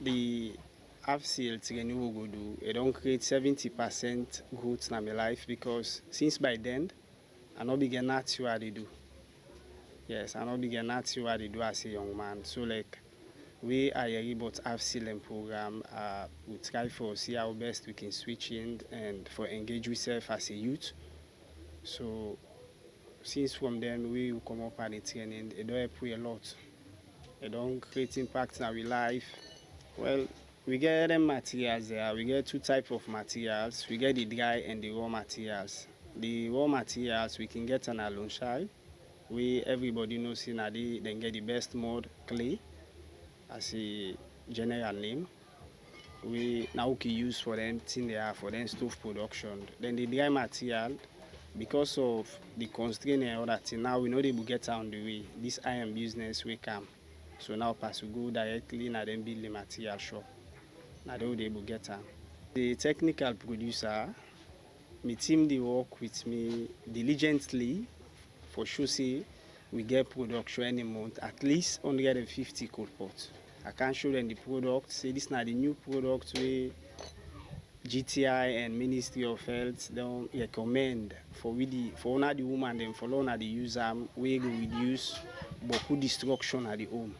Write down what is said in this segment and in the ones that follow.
the AFCL training we go do, it don't create 70% growth in my life because since by then, I not begin naturally do. Yes, I not begin naturally do as a young man. So like, we are about AFCL program. We try for see how best we can switch in and for engage ourselves as a youth. So since from then we will come up and the training, it don't help we a lot. It don't create impact in our life. Well, we get them materials there. We get two types of materials. We get the dry and the raw materials. The raw materials we can get an alone shell. Everybody knows in they then get the best mode clay as a general name. We now can use for them thing they are for them stove production. Then the dry material, because of the constraint and all that, now we know they will get on the way. This iron business we come. So now pass we go directly and then build the material shop. Now they will get on. The technical producer, my team they work with me diligently for sure say we get production any month, at least 150 cold pots. I can show them the product, say this is not the new product we GTI and Ministry of Health don't recommend for one of the women them for one of the user we go reduce beaucoup destruction at the home.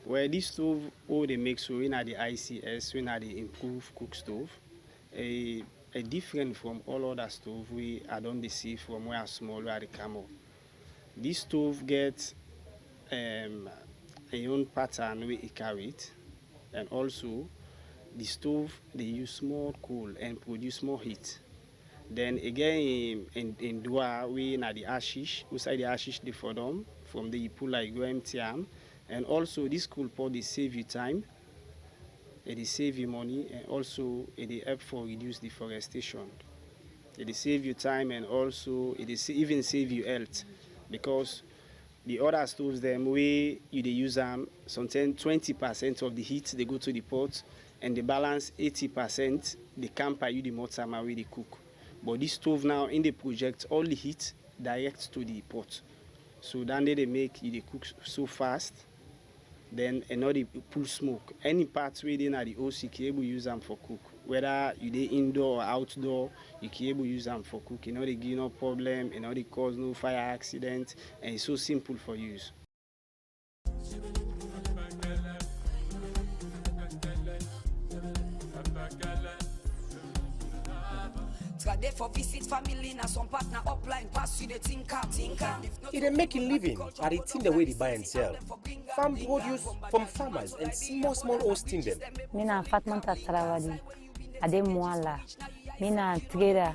Where this stove all they make so in the ICS, when the improved cook stove, a different from all other stove we I don't see from where small where they come up. This stove gets a own pattern we carry it, and also the stove they use more coal and produce more heat. Then again in Dua we na the ashes, outside the ashes they for them from the pull like go empty am. And also this cool pot they save you time, it save you money, and also it help for reduce deforestation. It save you time and also it even save you health, because the other stoves them way you they use them sometimes 20% of the heat they go to the pot and the balance 80% they camper you the mortar where they cook. But this stove now in the project all the heat direct to the pot. So then they make you they cook so fast. Then another pull smoke. Any parts within the OC you can able use them for cook. Whether you they indoor or outdoor, you can able use them for cook. You know they give no problem, you know they cause no fire accident, and it's so simple for use. For visit family na some partner upline pass you the tinker. It make a living at the thing the way they buy and sell. Farm produce from farmers and small hosting them. Mina Fatmanta Sarawadi, Ade Mwala, Mina trader.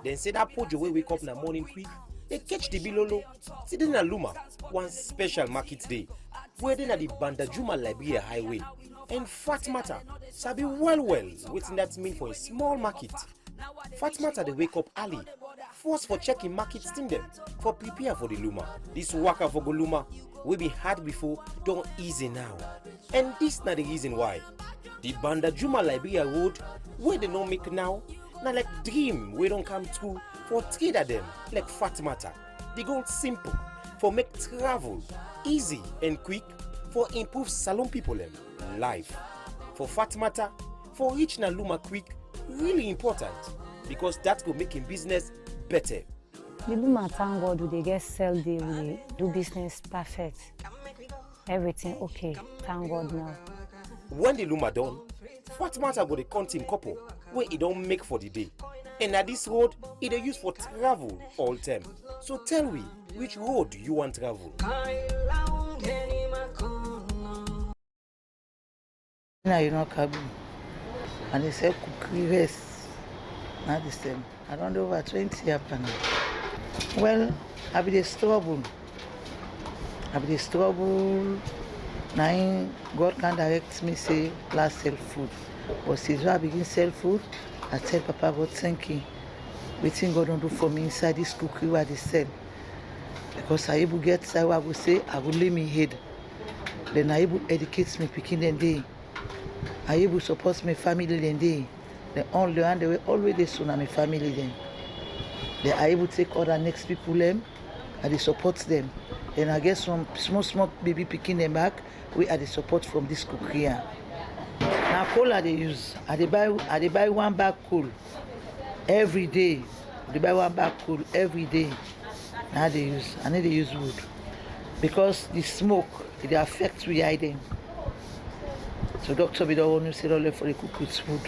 Then say that pojo way wake up in the morning quick, they catch the bilolo, sitting in Luma, one special market day, where they at the Bandajuma Liberia Highway. And Fatmata, sabi well, waiting that mean for a small market. Fatmata they wake up early, force for checking market steam them, for prepare for the Luma. This waka for Goluma will be hard before, don't easy now. And this not the reason why. The Bandajuma Liberia Road, where they don't make now, now like dream we don't come true for trader them like Fatmata. They go simple for make travel easy and quick for improve salon people them life. For Fatmata, for reach na Luma quick, really important because that will make him business better. The Luma thank God they get sell they will do business perfect. Everything okay, thank God now. When the Luma done, Fatmata go the count him couple where he don't make for the day. And at this road, it they use for travel all time. So tell me, which road you want travel? Now you know Kabu. And they say cookery rest. Not the same. I don't know over 20 years now. Well, I be the struggle. Now God can direct me say last sell food. But since I begin sell food, I tell Papa God thank you. Waiting God don't do for me inside this cookery where they sell. Because I able get side I will say I will lay me head. Then I able educate me picking them day. I able support my family then day. The only one they will always they soon my family then. They are able to take other next people them and they support them. Then I get some small baby picking them back. We are the support from this cookery. Now coal I dey use. I dey buy one bag coal every day. They buy one bag coal every day. Now they use. I need to use wood because the smoke it affects we eye them. So doctor we don't want to say all for the cook with wood.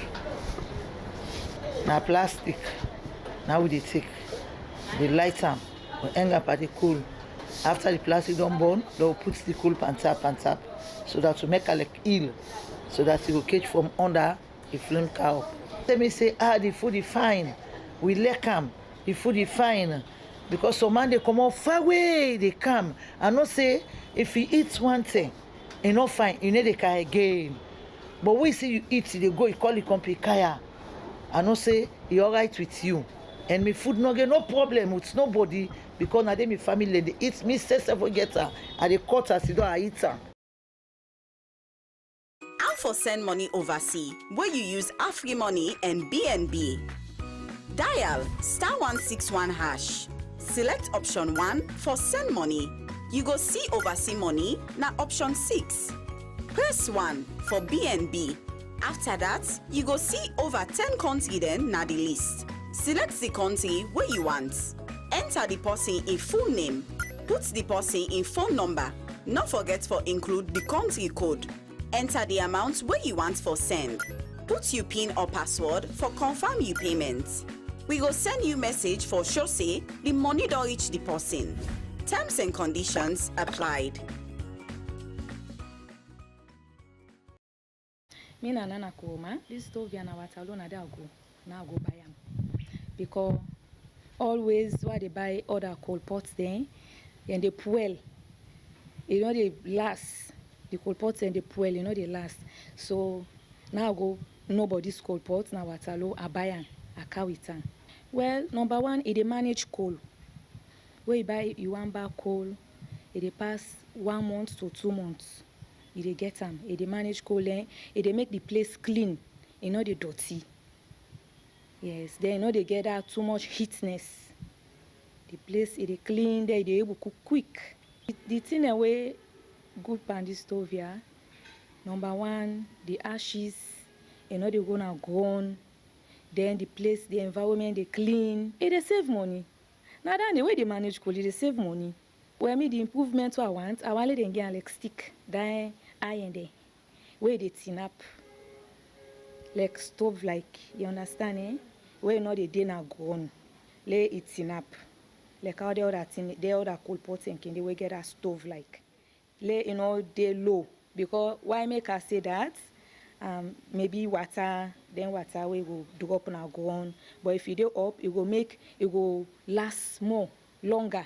Now plastic. Now we dey take. They light them. We hang up at the coal. After the plastic don't burn, they'll put the coal on top, so that to make a like eel, so that it will catch from under the flame cow. Let me say, the food is fine. We like them. The food is fine. Because some man they come out far away, they come. I not say if you eat one thing, you not fine, you need to carry again. But we see you eat, they go, you call the company kaya. I not say it's alright with you. And my food no get no problem with nobody because now they my family they eat me say seven get her and they cut her, so I eat her. How for send money overseas where you use Afri Money and BNB. Dial *161#. Select option 1 for send money. You go see overseas money na option 6. Press 1 for BNB. After that, you go see over 10 countries then na the list. Select the country where you want. Enter the person in full name. Put the person in phone number. Not forget for include the country code. Enter the amount where you want for send. Put your PIN or password for confirm your payment. We go send you message for sure say the money don't reach the person. Terms and conditions applied. Me na nana koma. This stove ya na watalo na da go. Now go buy am. Because always why they buy other coal pots then and they fuel, you know they last. The coal pots and the fuel, you know they last. So now go nobody's coal pots now watalo I buy am, I carry it am. Well, number one, it they manage coal. Where you buy you one bag coal, it they pass 1 month to 2 months. It they get them. It they manage coal, it they make the place clean. You know they dirty. Yes, they know they get out too much heatness. The place is clean, they able to cook quick. The thing away good pan this stove here. Number one, the ashes, you know they're gonna go on. Then the place, the environment, they clean. They save money. Now then the way they manage coal, they save money. Where me the improvement I want let them get like stick, then iron there. Where they tin up. Like stove, like you understand, eh? Where you know the dinner gone, lay it in up. Like how the other thing, the other coal pots and can they will get a stove like. Lay you know they low because why make us say that? Maybe water, then water we will do up and go on. But if you do up, it will make it will last more longer.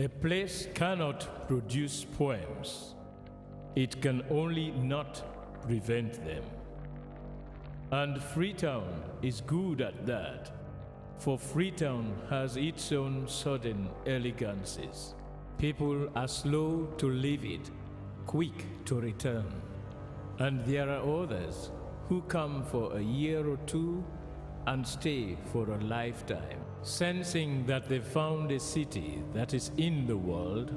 A place cannot produce poems. It can only not prevent them. And Freetown is good at that, for Freetown has its own sudden elegances. People are slow to leave it, quick to return. And there are others who come for a year or two and stay for a lifetime, sensing that they found a city that is in the world,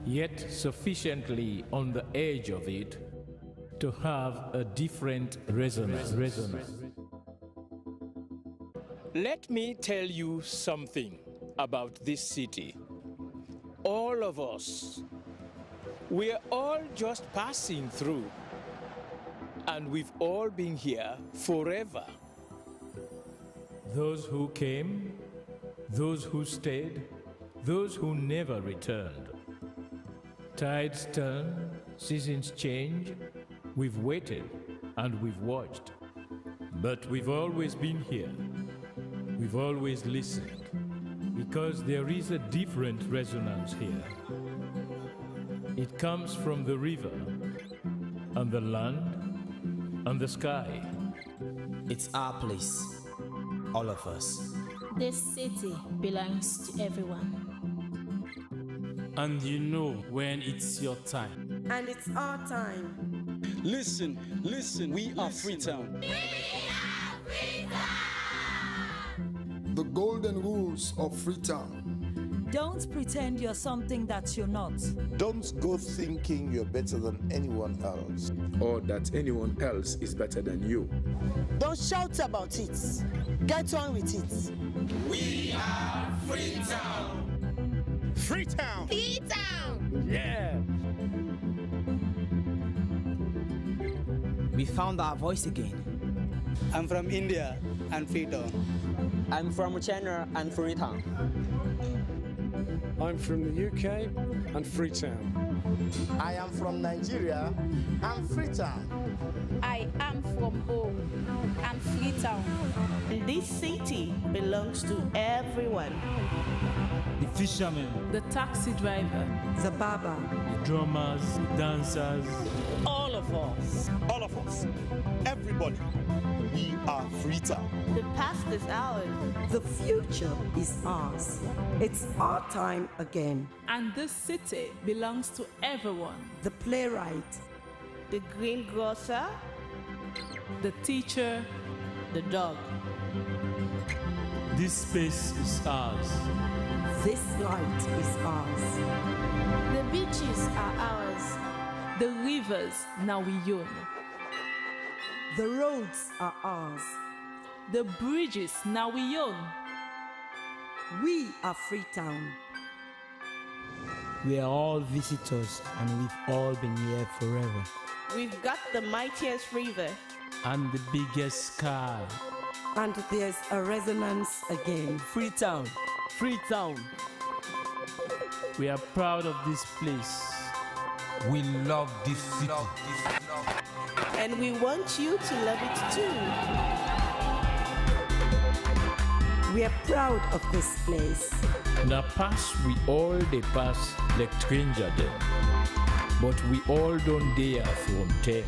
yet sufficiently on the edge of it to have a different resonance. Let me tell you something about this city. All of us, we're all just passing through, and we've all been here forever. Those who came, those who stayed, those who never returned. Tides turn, seasons change. We've waited and we've watched. But we've always been here. We've always listened, because there is a different resonance here. It comes from the river, and the land, and the sky. It's our place, all of us. This city belongs to everyone. And you know when it's your time. And it's our time. Listen, we are Freetown. We are Freetown! The golden rules of Freetown. Don't pretend you're something that you're not. Don't go thinking you're better than anyone else, or that anyone else is better than you. Don't shout about it. Get on with it. We are Freetown. Freetown. Freetown. Yeah. We found our voice again. I'm from India and Freetown. I'm from China and Freetown. I'm from the UK and Freetown. I am from Nigeria and Freetown. I am from home and Freetown. This city belongs to everyone. The fishermen, the taxi driver, the barber, the drummers, the dancers. All of us. All of us. Everybody. We are Freetown. The past is ours. The future is ours. It's our time again. And this city belongs to everyone. The playwright, the greengrocer, the teacher, the dog. This space is ours. This light is ours. The beaches are ours. The rivers now we own. The roads are ours. The bridges now we own. We are Freetown. We are all visitors and we've all been here forever. We've got the mightiest river. And the biggest sky. And there's a resonance again. Freetown. Freetown. We are proud of this place. We love this city. And we want you to love it too. We are proud of this place. Na pass we all dey pass like stranger dem, but we all don dey from there.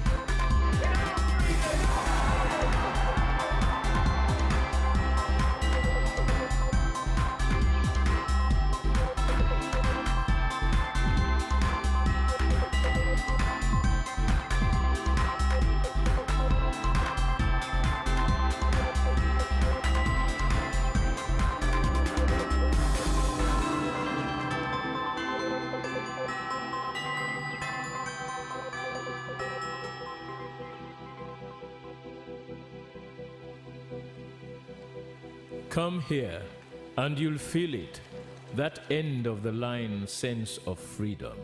Come here, and you'll feel it, that end of the line sense of freedom.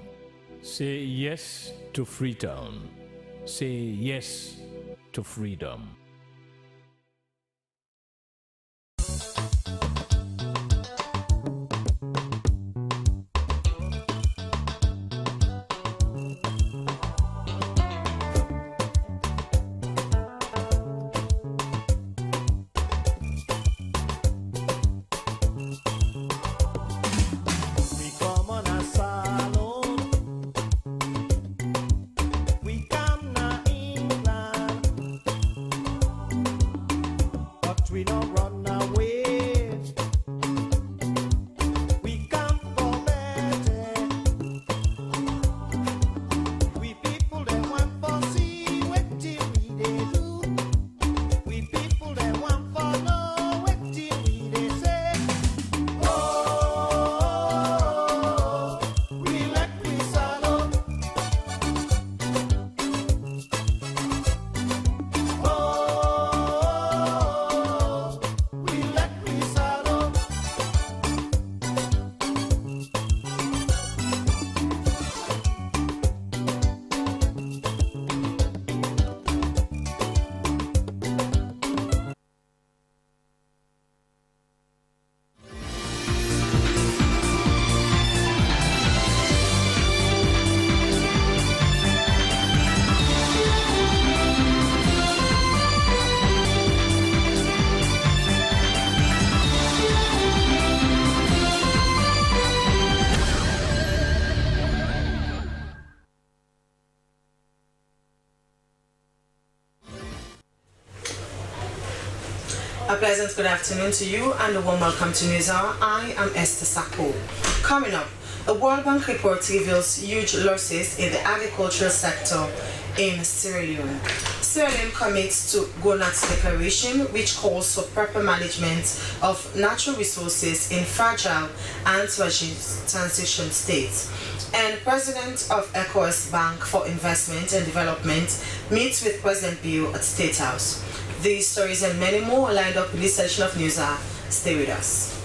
Say yes to Freetown. Say yes to freedom. We come A pleasant good afternoon to you and a warm welcome to News Hour. I am Esther Sako. Coming up, a World Bank report reveals huge losses in the agricultural sector in Sierra Leone. Sierra Leone commits to GONAT's declaration, which calls for proper management of natural resources in fragile and transition states. And President of ECOWAS Bank for Investment and Development meets with President Bill at State House. These stories and many more are lined up in this session of News Hour. Stay with us.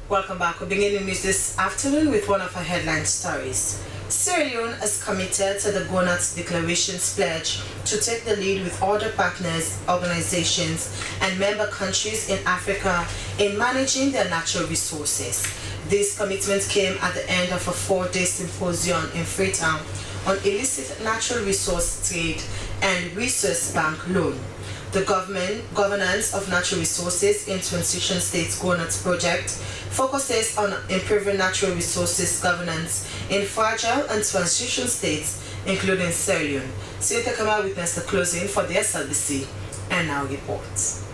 Welcome back. We're beginning news this afternoon with one of our headline stories. Sierra Leone is committed to the GONAT's declaration's pledge to take the lead with other partners, organizations, and member countries in Africa in managing their natural resources. This commitment came at the end of a 4-day symposium in Freetown on illicit natural resource trade and resource bank loan. The governance of natural resources in transition states GONAT's project focuses on improving natural resources governance in fragile and transition states, including Sierra Leone. Sierra Leone witnessed the closing for the SLBC and now reports.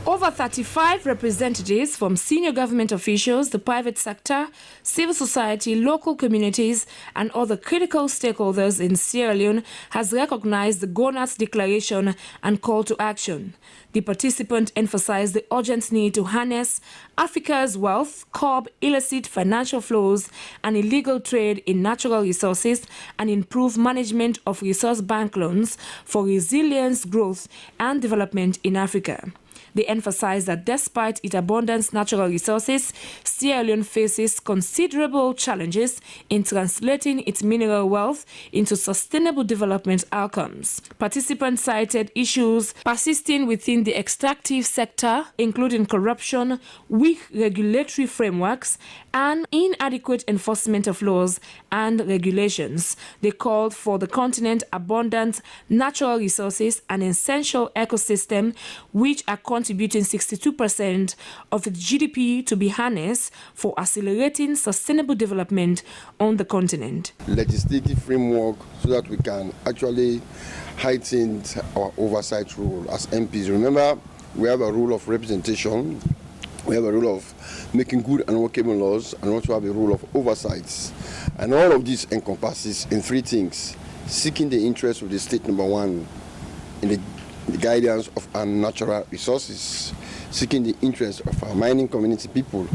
Over 35 representatives from senior government officials, the private sector, civil society, local communities, and other critical stakeholders in Sierra Leone has recognized the GONAT's declaration and call to action. The participant emphasized the urgent need to harness Africa's wealth, curb illicit financial flows and illegal trade in natural resources, and improve management of resource bank loans for resilience, growth, and development in Africa. They emphasized that despite its abundant natural resources, Sierra Leone faces considerable challenges in translating its mineral wealth into sustainable development outcomes. Participants cited issues persisting within the extractive sector, including corruption, weak regulatory frameworks, and inadequate enforcement of laws and regulations. They called for the continent's abundant natural resources, an essential ecosystem which are contributing 62% of its GDP, to be harnessed for accelerating sustainable development on the continent. Legislative framework so that we can actually heighten our oversight role as MPs. Remember, we have a rule of representation, we have a rule of making good and workable laws, and also have a rule of oversight. And all of this encompasses in 3 things: seeking the interests of the state, number 1, in the guidance of our natural resources, seeking the interests of our mining community people,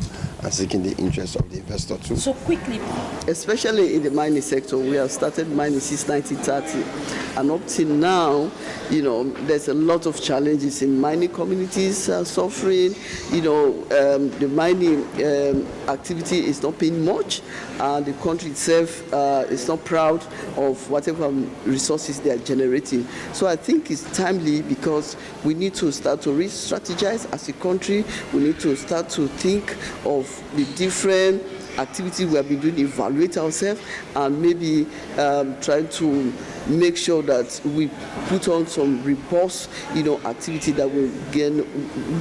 and seeking the interests of the investor too. So quickly, especially in the mining sector, we have started mining since 1930, and up till now, there's a lot of challenges in mining communities suffering. The mining activity is not paying much, and the country itself is not proud of whatever resources they are generating. So I think it's timely, because we need to start to re-strategize as a country. We need to start to think of the different activities we have been doing, evaluate ourselves, and maybe try to make sure that we put on some reports, activity that will gain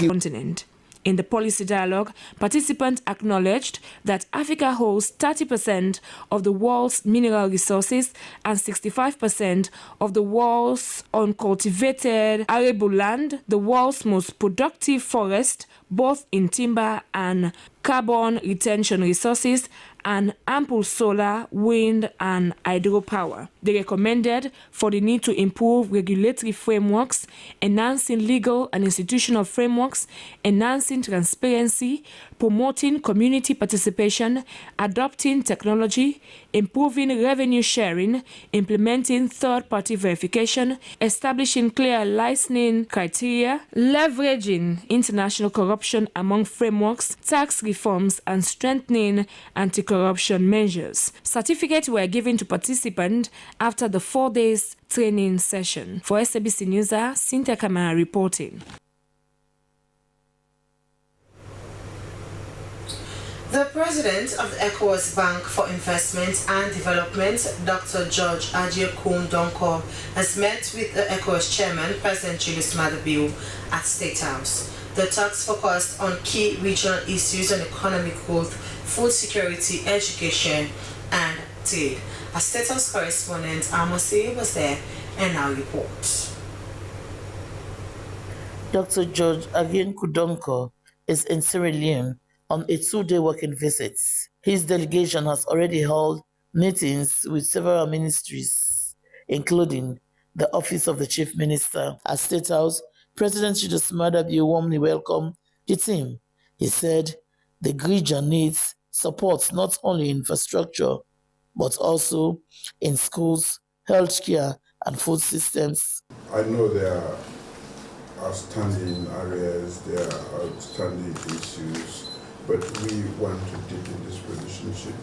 continent. In the policy dialogue, participants acknowledged that Africa holds 30% of the world's mineral resources and 65% of the world's uncultivated arable land, the world's most productive forest, both in timber and carbon retention resources, and ample solar, wind, and hydropower. They recommended for the need to improve regulatory frameworks, enhancing legal and institutional frameworks, enhancing transparency, promoting community participation, adopting technology, improving revenue sharing, implementing third-party verification, establishing clear licensing criteria, leveraging international corruption among frameworks, tax reforms, and strengthening anti-corruption measures. Certificates were given to participants after the 4 days training session. For SGBV News, Cynthia Kamara reporting. The president of the ECOWAS Bank for Investment and Development, Dr. George Ajiekun Donko, has met with the ECOWAS chairman, President Julius Maada Bio, at State House. The talks focused on key regional issues on economic growth, food security, education, and trade. Our State House correspondent, Amosi, was there and now reports. Dr. George Ajiekun Donko is in Sierra Leone on a 2-day working visit. His delegation has already held meetings with several ministries, including the Office of the Chief Minister. At State House, President Julius Maada Bio warmly welcomed the team. He said the region needs support not only in infrastructure, but also in schools, healthcare, and food systems. I know there are outstanding areas, there are outstanding issues, but we want to deepen this relationship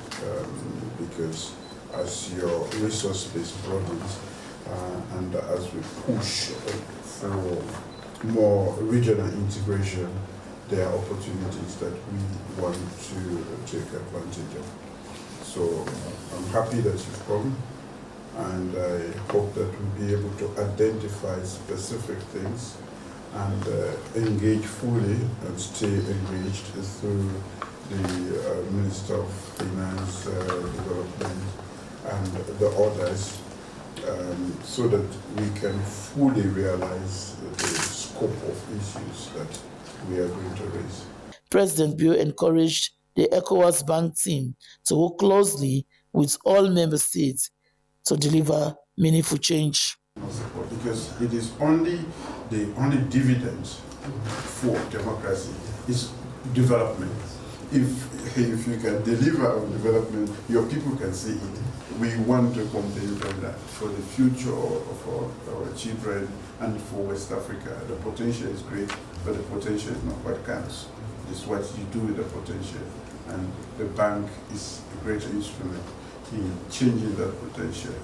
because as your resource-based broadens and as we push for more regional integration, there are opportunities that we want to take advantage of. So I'm happy that you've come, and I hope that we'll be able to identify specific things and engage fully and stay engaged through the Minister of Finance, Development, and the others, so that we can fully realize the scope of issues that we are going to raise. President Bio encouraged the ECOWAS Bank team to work closely with all member states to deliver meaningful change. Because it is the only dividend for democracy is development. If you can deliver on development, your people can see it. We want to continue on that for the future of our children and for West Africa. The potential is great, but the potential is not what counts. It's what you do with the potential. And the bank is a great instrument in changing that potential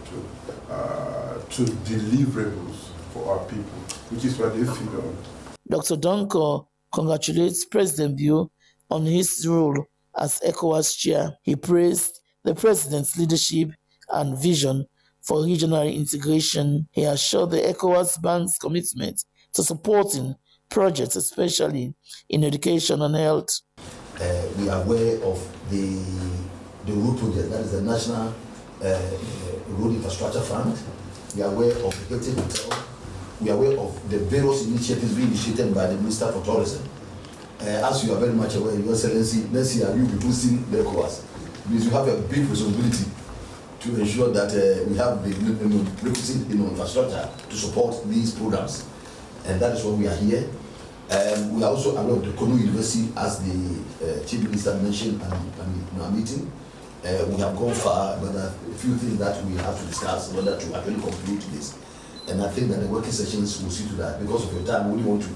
to deliverables for our people, which is what they feed on. Dr. Donko congratulates President Bio on his role as ECOWAS chair. He praised the president's leadership and vision for regional integration. He assured the ECOWAS Bank's commitment to supporting projects, especially in education and health. We are aware of the road project, that is the National Road Infrastructure Fund. We are aware of the Hilton Hotel. We are aware of the various initiatives being initiated by the Minister for Tourism. As you are very much aware, Your Excellency, next year you will be boosting the ECOWAS. Because you have a big responsibility to ensure that we have the requisite infrastructure to support these programs. And that is why we are here. We are also aware of the Kono University, as the Chief Minister mentioned in our meeting. We have gone far, but there are a few things that we have to discuss in order to actually conclude this. And I think that the working sessions will see to that. Because of your time, we only want to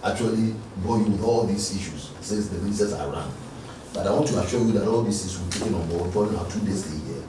actually bore you with all these issues since the ministers are around. But I want to assure you that all these issues will be taken on board during our 2 days a year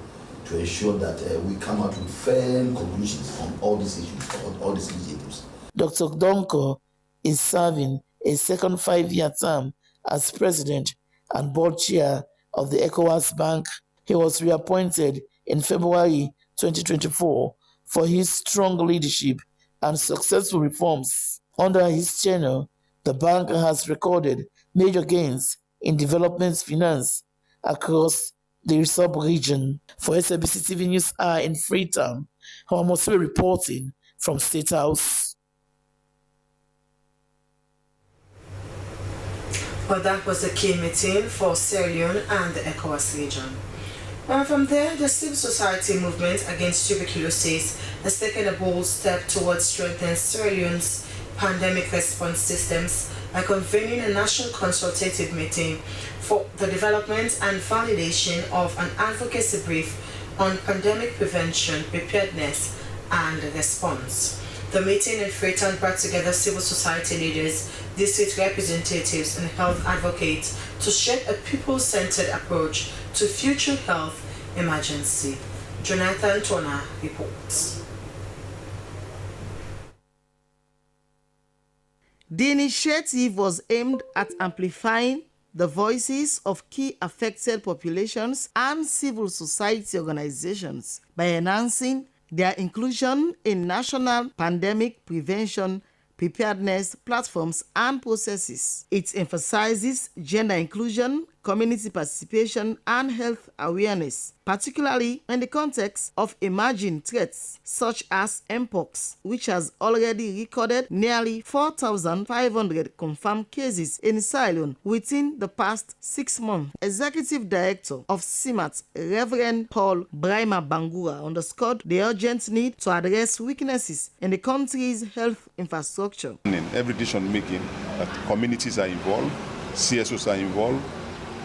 to ensure that we come out with firm conclusions on all these issues, on all these initiatives. Dr. Donko is serving a second 5-year term as president and board chair of the ECOWAS Bank. He was reappointed in February 2024 for his strong leadership and successful reforms. Under his tenure, the bank has recorded major gains in development finance across the sub-region. For Slbc TV News Hour in Freetown, Amosi reporting from State House. Well, that was a key meeting for Sierra Leone and the ECOWAS region. And from there, the civil society movement against tuberculosis has taken a bold step towards strengthening Sierra Leone's pandemic response systems by convening a national consultative meeting for the development and validation of an advocacy brief on pandemic prevention, preparedness, and response. The meeting in Freetown brought together civil society leaders, district representatives, and health advocates to shape a people-centered approach to future health emergency. Jonathan Tona reports. The initiative was aimed at amplifying the voices of key affected populations and civil society organizations by enhancing their inclusion in national pandemic prevention preparedness platforms and processes. It emphasizes gender inclusion, community participation, and health awareness, particularly in the context of emerging threats such as Mpox, which has already recorded nearly 4,500 confirmed cases in Sierra Leone within the past 6 months. Executive Director of CIMAT, Reverend Paul Braima Bangura, underscored the urgent need to address weaknesses in the country's health infrastructure. In every decision making, that communities are involved, CSOs are involved,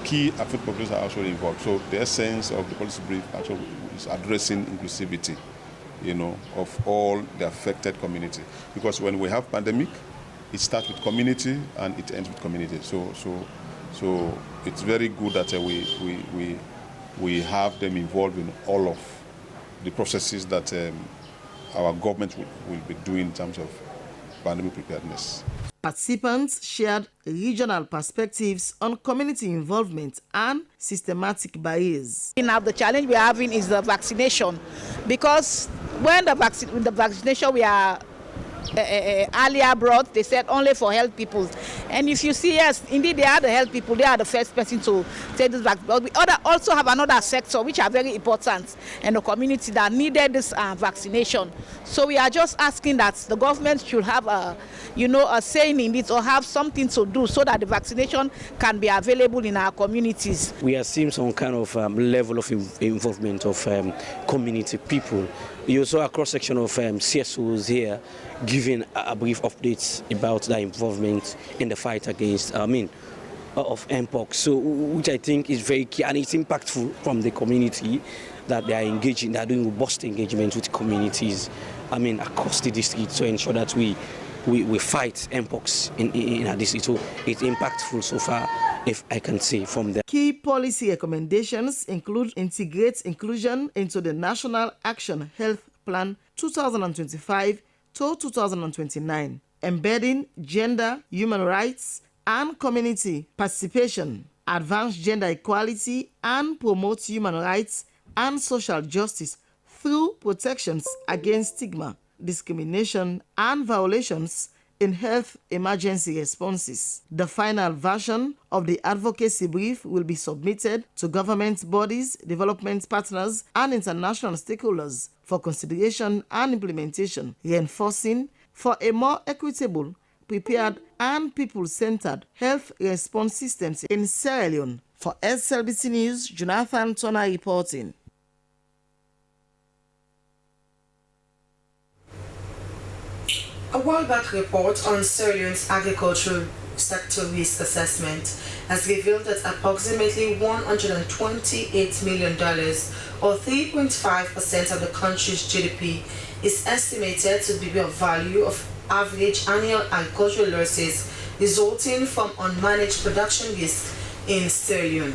key affected populations are actually involved. So the essence of the policy brief actually is addressing inclusivity, of all the affected community. Because when we have pandemic, it starts with community and it ends with community. So it's very good that we have them involved in all of the processes that our government will be doing in terms of pandemic preparedness. Participants shared regional perspectives on community involvement and systematic barriers. Now the challenge we are having is the vaccination, because when the vaccination we are earlier brought, they said only for health people. And if you see, yes, indeed they are the health people, they are the first person to take this vaccine. But we also have another sector which are very important in the community that needed this vaccination. So we are just asking that the government should have a saying in it, or have something to do so that the vaccination can be available in our communities. We are seeing some kind of level of involvement of community people. You saw a cross-section of CSOs here giving a brief updates about their involvement in the fight against, of Mpox. So, which I think is very key, and it's impactful from the community that they are engaging, they are doing robust engagement with communities, across the district to ensure that we fight Mpox in our district. So it's impactful so far, if I can say, from there. Key policy recommendations include integrate inclusion into the National Action Health Plan 2025 to 2029, embedding gender, human rights, and community participation, advance gender equality, and promote human rights and social justice through protections against stigma, discrimination, and violations in health emergency responses. The final version of the advocacy brief will be submitted to government bodies, development partners, and international stakeholders for consideration and implementation, reinforcing for a more equitable, prepared, and people-centered health response systems in Sierra Leone. For SLBC News, Jonathan Turner reporting. A World Bank report on Sierra Leone's agricultural sector risk assessment has revealed that approximately $128 million, or 3.5% of the country's GDP, is estimated to be of value of average annual agricultural losses resulting from unmanaged production risk in Sierra Leone.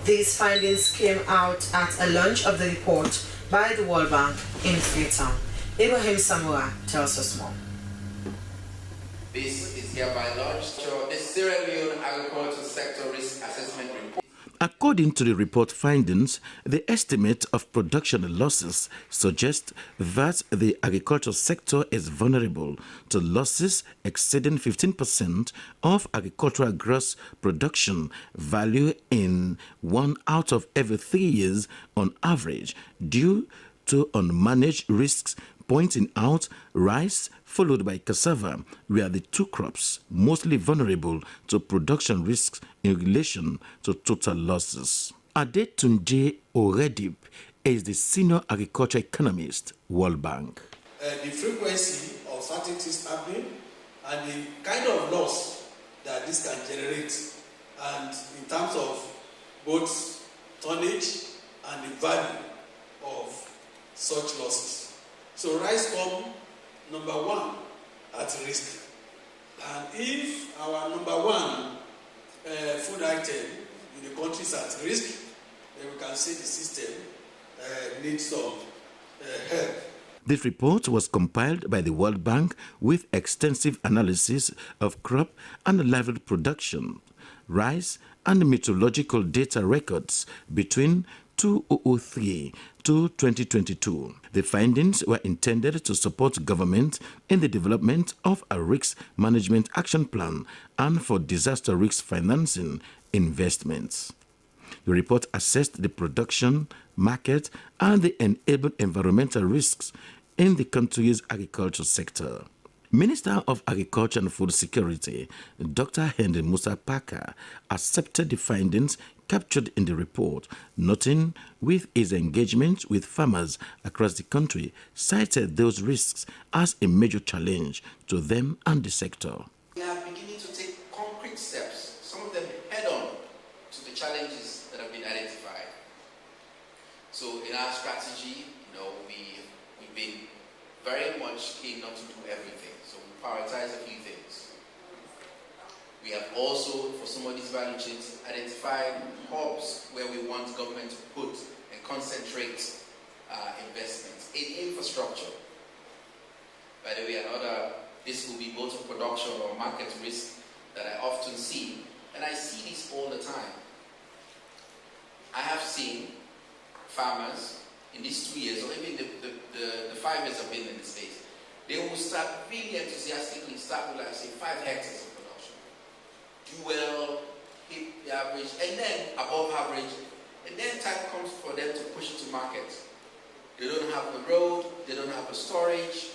These findings came out at a launch of the report by the World Bank in Freetown. Ibrahim Samura tells us more. This is hereby launched the Sierra Leone Agricultural Sector Risk Assessment Report. According to the report findings, the estimate of production losses suggests that the agricultural sector is vulnerable to losses exceeding 15% of agricultural gross production value in 1 out of every 3 years on average, due to unmanaged risks, pointing out rice followed by cassava were the two crops mostly vulnerable to production risks in relation to total losses. Adetunde Oredip is the senior agriculture economist, World Bank. The frequency of certain things happening and the kind of loss that this can generate, and in terms of both tonnage and the value of such losses. So rice come number one at risk. And if our number one food item in the country is at risk, then we can say the system needs some help. This report was compiled by the World Bank with extensive analysis of crop and livelihood production. rice, and meteorological data records between 2003 to 2022. The findings were intended to support government in the development of a risk management action plan and for disaster risk financing investments. The report assessed the production, market, and the enabled environmental risks in the country's agriculture sector. Minister of Agriculture and Food Security, Dr. Henry Musa Parker, accepted the findings captured in the report, noting with his engagement with farmers across the country, cited those risks as a major challenge to them and the sector. We are beginning to take concrete steps, some of them head-on, to the challenges that have been identified. So in our strategy, we've been very much keen not to do everything. So we prioritize a few things. We have also, for some of these value chains, identified hubs where we want government to put and concentrate investments in infrastructure. By the way, this will be both a production or market risk that I often see, and I see this all the time. I have seen farmers in these 2 years, or even the 5 years I've been in the States, they will start really enthusiastically, start with, like, say, 5 hectares of production. Do well, hit the average, and then above average, and then time comes for them to push it to market. They don't have a road, they don't have a storage.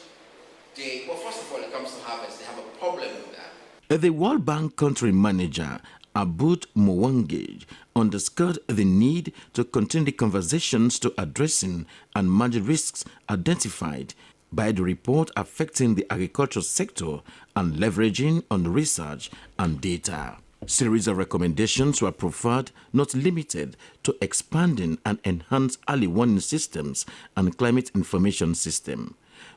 Well, first of all, it comes to harvest, they have a problem with that. The World Bank country manager, Abud Mwangej, underscored the need to continue the conversations to addressing and manage risks identified by the report affecting the agricultural sector and leveraging on research and data. A series of recommendations were preferred, not limited to expanding and enhance early warning systems and climate information system,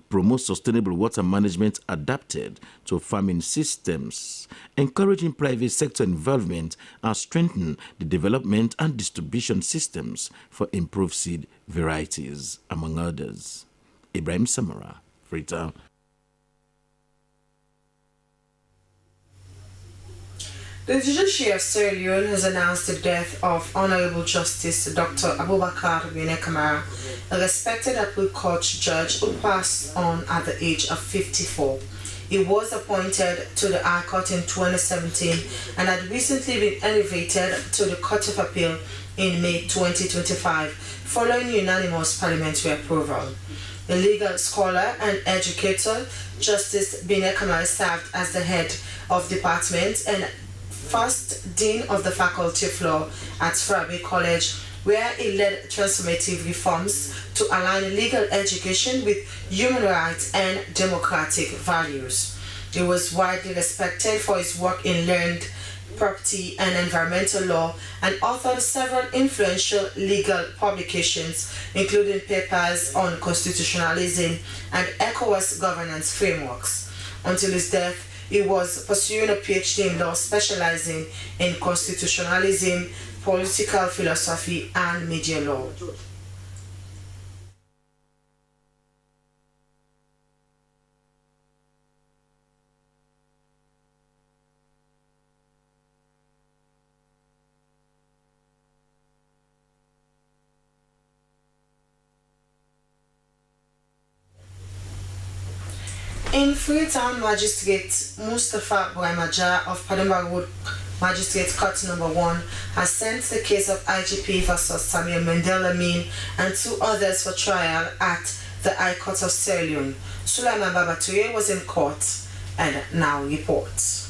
promote sustainable water management adapted to farming systems, encouraging private sector involvement, and strengthen the development and distribution systems for improved seed varieties, among others. Ibrahim Samara, Freetown. The Judicial of Sierra Leone has announced the death of Honorable Justice Dr. Abubakar Kenema, a respected appeal court judge who passed on at the age of 54. He was appointed to the High Court in 2017 and had recently been elevated to the Court of Appeal in May 2025 following unanimous parliamentary approval. A legal scholar and educator, Justice Kenema served as the head of department and first Dean of the Faculty of Law at Sierra College, where he led transformative reforms to align legal education with human rights and democratic values. He was widely respected for his work in land, property, and environmental law, and authored several influential legal publications, including papers on constitutionalism and ECOWAS governance frameworks. Until his death, he was pursuing a PhD in law specializing in constitutionalism, political philosophy, and media law. In Freetown, Magistrate Mustapha Brahmaja of Pademba Road Magistrate Court No. 1 has sent the case of IGP vs. Samuel Mendel Amin and 2 others for trial at the High Court of Sierra Leone. Sulaiman Babatoye was in court and now reports.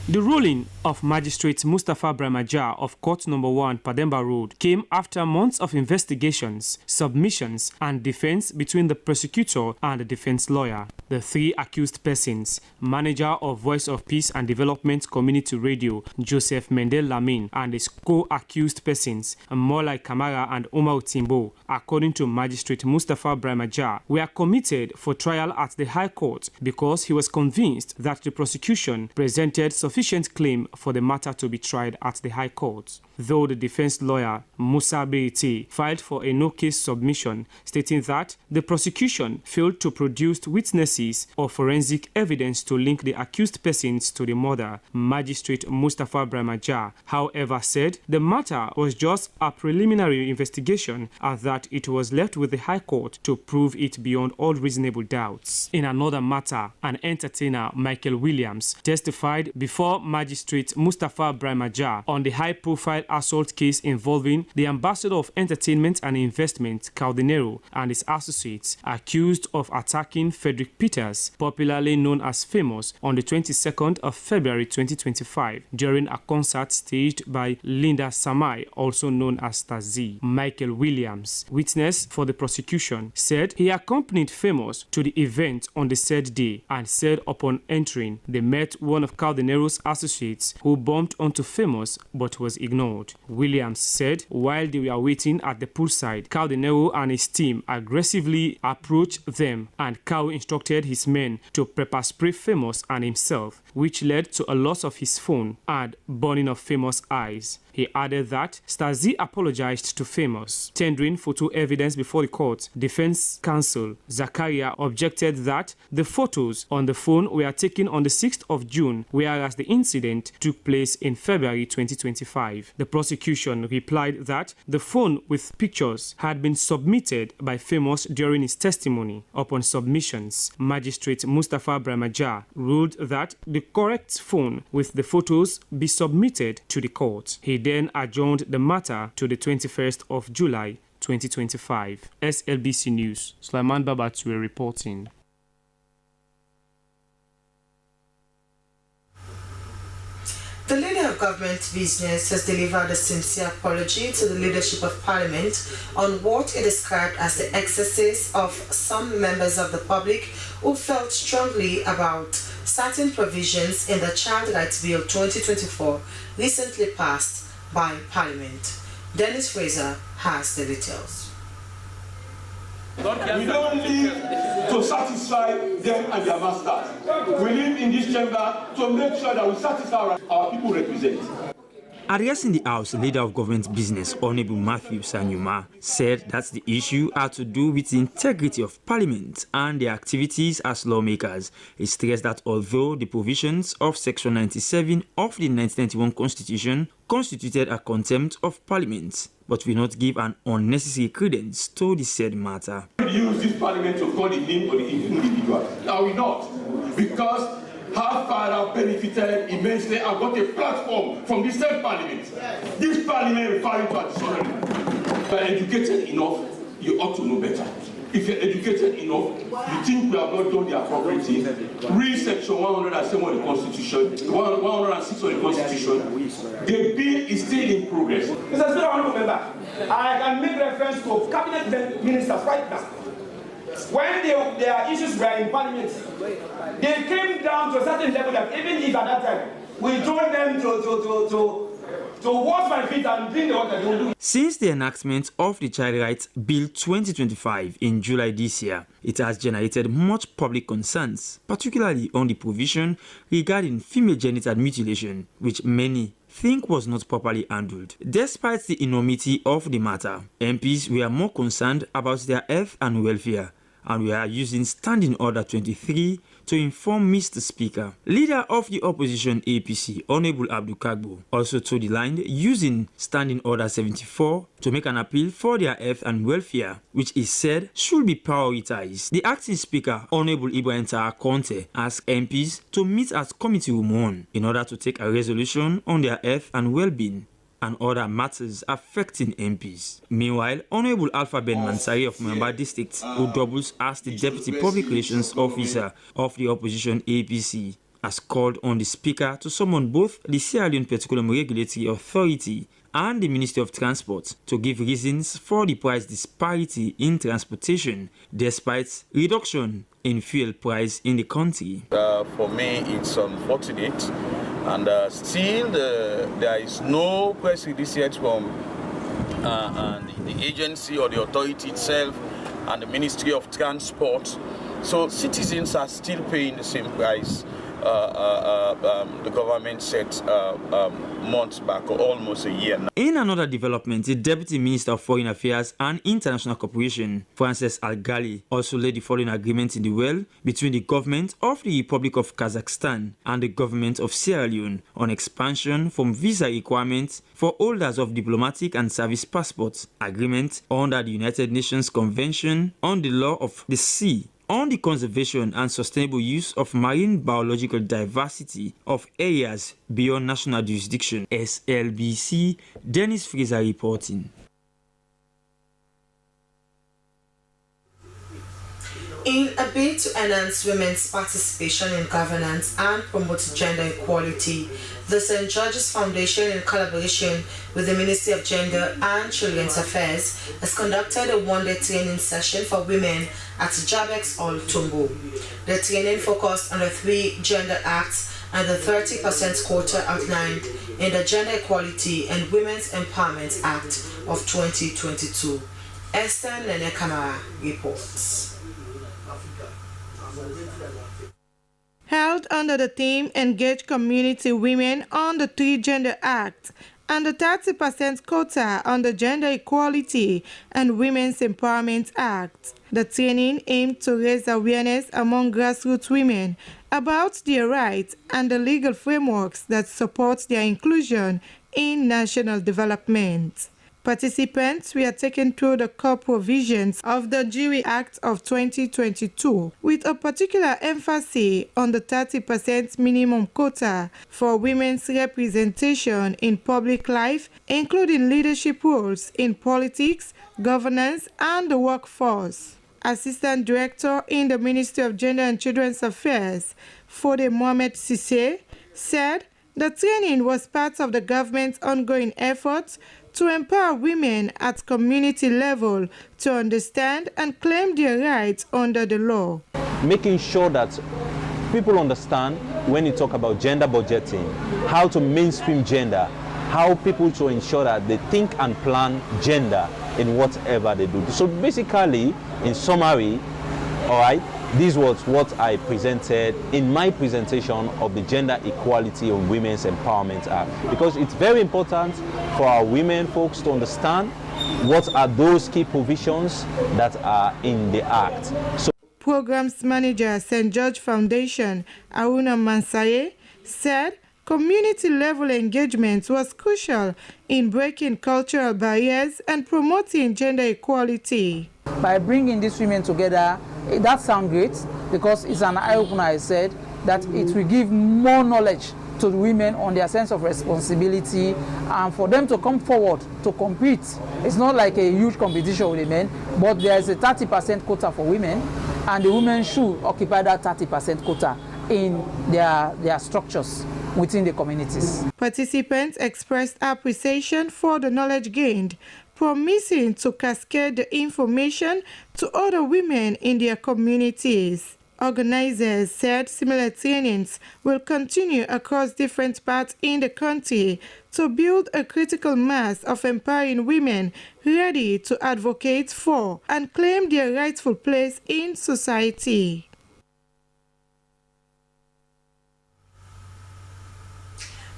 The ruling of Magistrate Mustapha Brahmaja of Court No. 1 Pademba Road came after months of investigations, submissions, and defense between the prosecutor and the defense lawyer. The 3 accused persons, manager of Voice of Peace and Development Community Radio, Joseph Mendel Lamin, and his co-accused persons, Molai Kamara and Omar Timbo, according to Magistrate Mustapha Brahmaja, were committed for trial at the High Court because he was convinced that the prosecution presented sufficient sufficient claim for the matter to be tried at the High Court, though the defense lawyer, Slbc, filed for a no-case submission, stating that the prosecution failed to produce witnesses or forensic evidence to link the accused persons to the murder. Magistrate Mustapha Brahmaja, however, said the matter was just a preliminary investigation and that it was left with the High Court to prove it beyond all reasonable doubts. In another matter, an entertainer, Michael Williams, testified before Magistrate Mustapha Brahmaja on the high-profile assault case involving the Ambassador of Entertainment and Investment, Caldenero, and his associates, accused of attacking Frederick Peters, popularly known as Famous, on the 22nd of February 2025 during a concert staged by Linda Samai, also known as Tazi. Michael Williams, witness for the prosecution, said he accompanied Famous to the event on the said day and said upon entering, they met one of Caldenero's associates who bumped onto Famous but was ignored. Williams said while they were waiting at the poolside, Caldenero and his team aggressively approached them and Cal instructed his men to pepper spray Famous and himself, which led to a loss of his phone and burning of Famous' eyes. He added that Stasi apologized to Famous. Tendering photo evidence before the court, defense counsel Zakaria objected that the photos on the phone were taken on the 6th of June, whereas the incident took place in February 2025. The prosecution replied that the phone with pictures had been submitted by Famous during his testimony. Upon submissions, Magistrate Mustapha Brahmaja ruled that the correct phone with the photos be submitted to the court. He then adjourned the matter to the 21st of July 2025. SLBC News, Sulaiman Babatue reporting. The leader of government business has delivered a sincere apology to the leadership of Parliament on what it described as the excesses of some members of the public who felt strongly about certain provisions in the Child Rights Bill 2024 recently passed by Parliament. Dennis Fraser has the details. We don't live to satisfy them and their masters. We live in this chamber to make sure that we satisfy our people represent. Addressing the House, the leader of government business, Honorable Matthew Sanyuma, said that the issue had to do with the integrity of Parliament and their activities as lawmakers. He stressed that although the provisions of Section 97 of the 1991 Constitution constituted a contempt of Parliament, but will not give an unnecessary credence to the said matter. We use this Parliament to call the name of the individual. Now we not, because her father benefited immensely and got a platform from the same Parliament. This Parliament referring to as dishonorable. If you are educated enough, you ought to know better. If you're educated enough, you think we have not done the appropriate thing, read Section 107 of the Constitution, 106 of the Constitution. The bill is still in progress. Mr. Speaker, honorable member, I can make reference to cabinet ministers right now. When their issues were in Parliament, they came down to a certain level that even if at that time we told them to wash my feet and drink the water, they will do. Since the enactment of the Child Rights Bill 2025 in July this year, it has generated much public concerns, particularly on the provision regarding female genital mutilation, which many think was not properly handled. Despite the enormity of the matter, MPs were more concerned about their health and welfare, and we are using Standing Order 23 to inform Mr. Speaker. Leader of the opposition APC, Honorable Abdul Kagbo, also toed the line using Standing Order 74 to make an appeal for their health and welfare, which is said should be prioritized. The acting speaker, Honorable Ibrahim Taha Conte, asked MPs to meet at Committee Room 1 in order to take a resolution on their health and well-being and other matters affecting MPs. Meanwhile, Honorable Alpha Ben Mansari of Mwamba District, who doubles as the Deputy Public Relations Officer of the opposition APC, has called on the Speaker to summon both the Sierra Leone Petroleum Regulatory Authority and the Ministry of Transport to give reasons for the price disparity in transportation despite reduction in fuel price in the country. For me, it's unfortunate, and still there is no press release yet from the agency or the authority itself and the Ministry of Transport. So citizens are still paying the same price the government set months back, or almost a year now. In another development, the Deputy Minister of Foreign Affairs and International Cooperation, Frances Algali, also laid the following agreement in the well between the government of the Republic of Kazakhstan and the government of Sierra Leone on expansion from visa requirements for holders of diplomatic and service passports, agreement under the United Nations Convention on the Law of the Sea, on the conservation and sustainable use of marine biological diversity of areas beyond national jurisdiction. SLBC, Dennis Fraser reporting. In a bid to enhance women's participation in governance and promote gender equality, the St. George's Foundation, in collaboration with the Ministry of Gender and Children's Affairs, has conducted a one-day training session for women at Jabex Hall, Tumbo. The training focused on the 3 gender acts and the 30% quota outlined in the Gender Equality and Women's Empowerment Act of 2022. Esther Nene Kamara reports. Held under the theme Engage Community Women on the 3 Gender Act and the 30% quota on the Gender Equality and Women's Empowerment Act. The training aimed to raise awareness among grassroots women about their rights and the legal frameworks that support their inclusion in national development. Participants were taken through the core provisions of the Jury Act of 2022, with a particular emphasis on the 30% minimum quota for women's representation in public life, including leadership roles in politics, governance, and the workforce. Assistant Director in the Ministry of Gender and Children's Affairs, Fode Mohamed Sisse, said the training was part of the government's ongoing efforts to empower women at community level to understand and claim their rights under the law. Making sure that people understand when you talk about gender budgeting, how to mainstream gender, how people to ensure that they think and plan gender in whatever they do. So basically, in summary, all right, this was what I presented in my presentation of the Gender Equality and Women's Empowerment Act, because it's very important for our women folks to understand what are those key provisions that are in the Act. So, Programs Manager, St. George Foundation, Aruna Mansaye, said community-level engagement was crucial in breaking cultural barriers and promoting gender equality. By bringing these women together, that sounds great because it's an eye-opener, I said, that it will give more knowledge to the women on their sense of responsibility and for them to come forward to compete. It's not like a huge competition with the men, but there is a 30% quota for women, and the women should occupy that 30% quota in their structures within the communities. Participants expressed appreciation for the knowledge gained, promising to cascade the information to other women in their communities. Organizers said similar trainings will continue across different parts in the country to build a critical mass of empowering women ready to advocate for and claim their rightful place in society.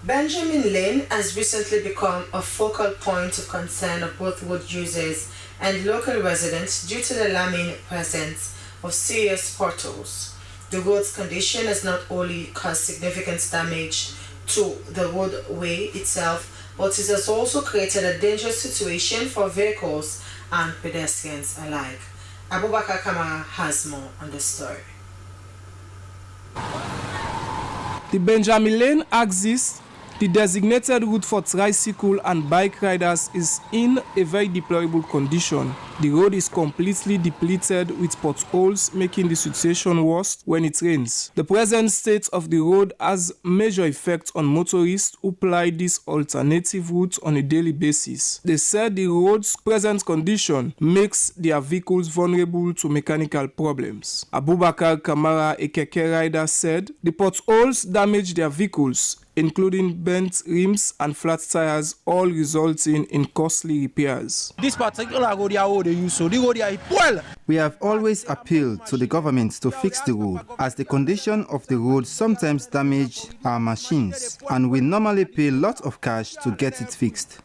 Benjamin Lane has recently become a focal point of concern of both road users and local residents due to the alarming presence of serious potholes. The road's condition has not only caused significant damage to the roadway itself, but it has also created a dangerous situation for vehicles and pedestrians alike. Abubakar Kamara has more on the story. The Benjamin Lane axis, the designated route for tricycle and bike riders, is in a very deplorable condition. The road is completely depleted with potholes, making the situation worse when it rains. The present state of the road has major effect on motorists who ply this alternative route on a daily basis. They said the road's present condition makes their vehicles vulnerable to mechanical problems. Abubakar Kamara, a keke rider, said the potholes damage their vehicles, including bent rims and flat tires, all resulting in costly repairs. This particular road, they use. So the road here is well. We have always appealed to the government to fix the road, as the condition of the road sometimes damage our machines, and we normally pay a lot of cash to get it fixed.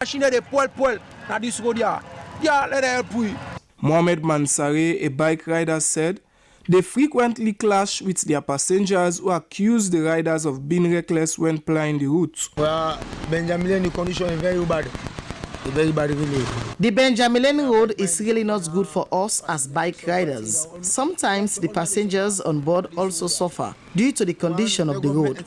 Mohamed Mansare, a bike rider, said they frequently clash with their passengers who accuse the riders of being reckless when plying the route. Well, Benjamin, the condition is very bad. Very bad, really. The Benjamin Road is really not good for us as bike riders. Sometimes the passengers on board also suffer due to the condition of the road.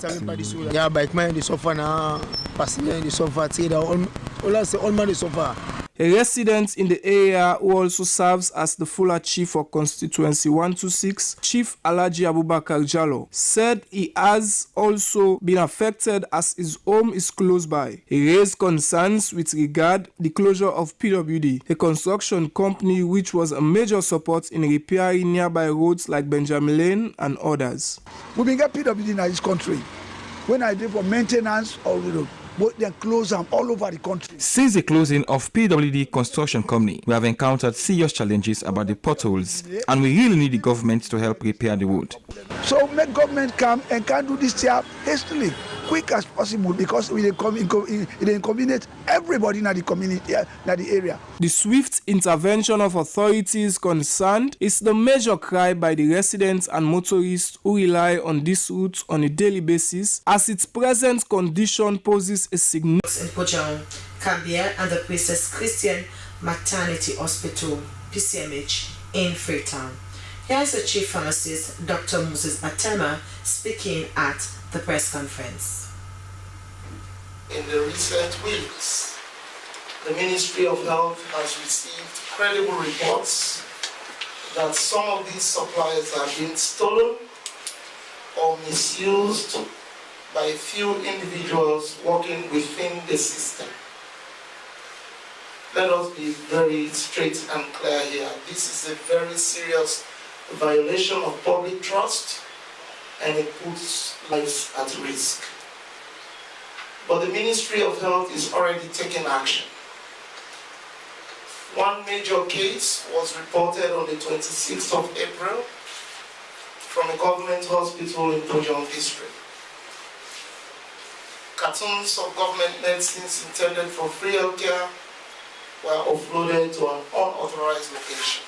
Yeah, bike man, they suffer now. Passenger, they suffer. All man, they suffer. A resident in the area who also serves as the Fuller Chief for Constituency 126, Chief Alhaji Abubakar Jallo, said he has also been affected as his home is close by. He raised concerns with regard the closure of PWD, a construction company which was a major support in repairing nearby roads like Benjamin Lane and others. We been get PWD in this country. When I did for maintenance or road, but they close them all over the country. Since the closing of PWD Construction Company, we have encountered serious challenges about the potholes, and we really need the government to help repair the road. So make government come and can do this job hastily, quick as possible, because it inconvenience everybody in the community, in the area. The swift intervention of authorities concerned is the major cry by the residents and motorists who rely on this route on a daily basis, as its present condition poses a significant in Pojang, Cambia, and the Princess Christian Maternity Hospital, PCMH, in Freetown. Here is the Chief Pharmacist, Dr. Moses Atema, speaking at the press conference. In the recent weeks, the Ministry of Health has received credible reports that some of these supplies are being stolen or misused by a few individuals working within the system. Let us be very straight and clear here. This is a very serious violation of public trust, and it puts lives at risk. But the Ministry of Health is already taking action. One major case was reported on the 26th of April from a government hospital in Pojang district. Cartons of government medicines intended for free healthcare were offloaded to an unauthorized location.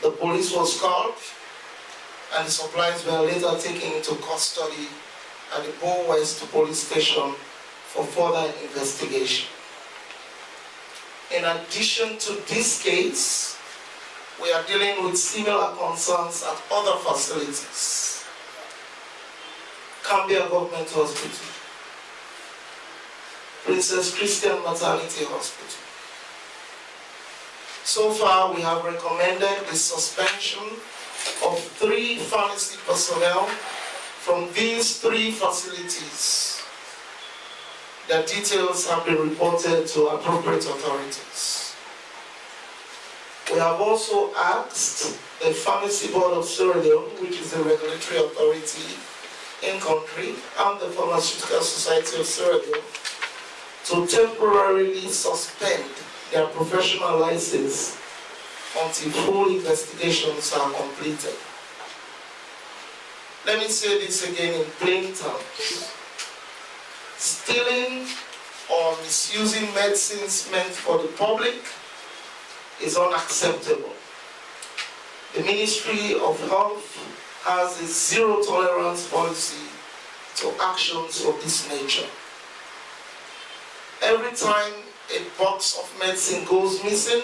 The police was called, and the supplies were later taken into custody at the Bo West Police Station for further investigation. In addition to this case, we are dealing with similar concerns at other facilities. Cambia Government Hospital, Princess Christian Maternity Hospital. So far, we have recommended the suspension of 3 pharmacy personnel from these 3 facilities. Their details have been reported to appropriate authorities. We have also asked the Pharmacy Board of Sierra Leone, which is the regulatory authority in country, and the Pharmaceutical Society of Sierra Leone to temporarily suspend their professional license until full investigations are completed. Let me say this again in plain terms. Stealing or misusing medicines meant for the public is unacceptable. The Ministry of Health has a zero-tolerance policy to actions of this nature. Every time a box of medicine goes missing,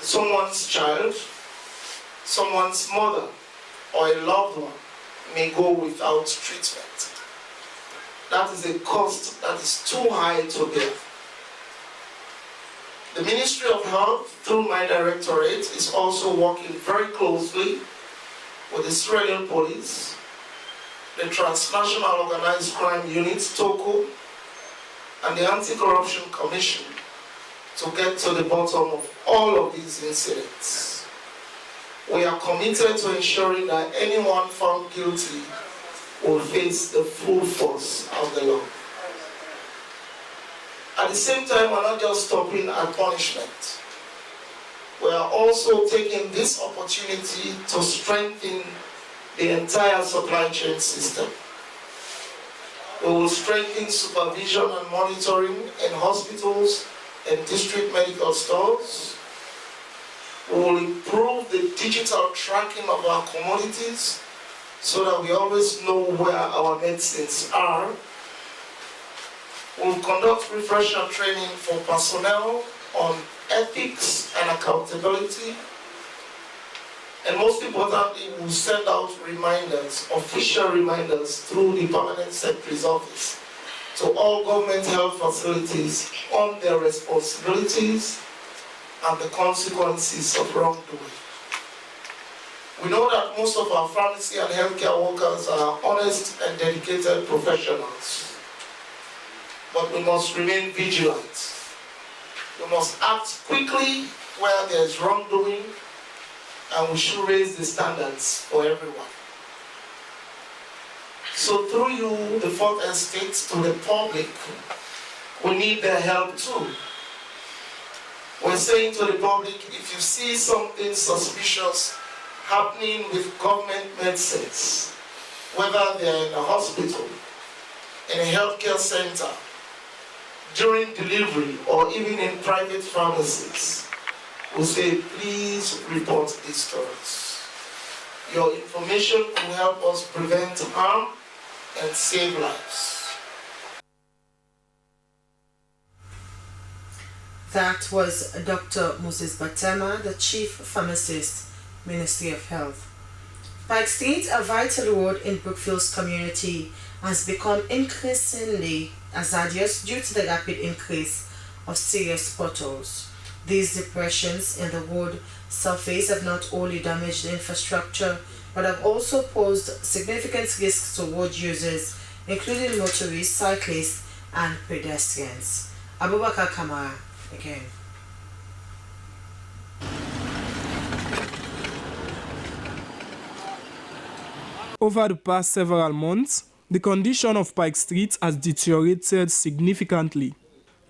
someone's child, someone's mother, or a loved one may go without treatment. That is a cost that is too high to bear. The Ministry of Health, through my directorate, is also working very closely with the Sierra Leone Police, the Transnational Organized Crime Unit, TOCO, and the Anti-Corruption Commission to get to the bottom of all of these incidents. We are committed to ensuring that anyone found guilty will face the full force of the law. At the same time, we're not just stopping at punishment. We are also taking this opportunity to strengthen the entire supply chain system. We will strengthen supervision and monitoring in hospitals and district medical stores. We will improve the digital tracking of our commodities so that we always know where our medicines are. We will conduct refresher training for personnel on ethics and accountability. And most importantly, we will send out reminders, official reminders, through the Permanent Secretary's office to all government health facilities on their responsibilities and the consequences of wrongdoing. We know that most of our pharmacy and healthcare workers are honest and dedicated professionals, but we must remain vigilant. We must act quickly where there is wrongdoing, and we should raise the standards for everyone. So through you, the Fourth Estate, to the public, we need their help too. We're saying to the public, if you see something suspicious happening with government medicines, whether they're in a hospital, in a healthcare center, during delivery, or even in private pharmacies, we say, please report this to us. Your information will help us prevent harm and save lives. That was Dr. Moses Batema, the Chief Pharmacist, Ministry of Health. Pike Street, a vital road in Brookfield's community, has become increasingly hazardous due to the rapid increase of serious potholes. These depressions in the road surface have not only damaged the infrastructure, but have also posed significant risks to road users, including motorists, cyclists, and pedestrians. Abubakar Kamara again. Over the past several months, the condition of Pike Street has deteriorated significantly.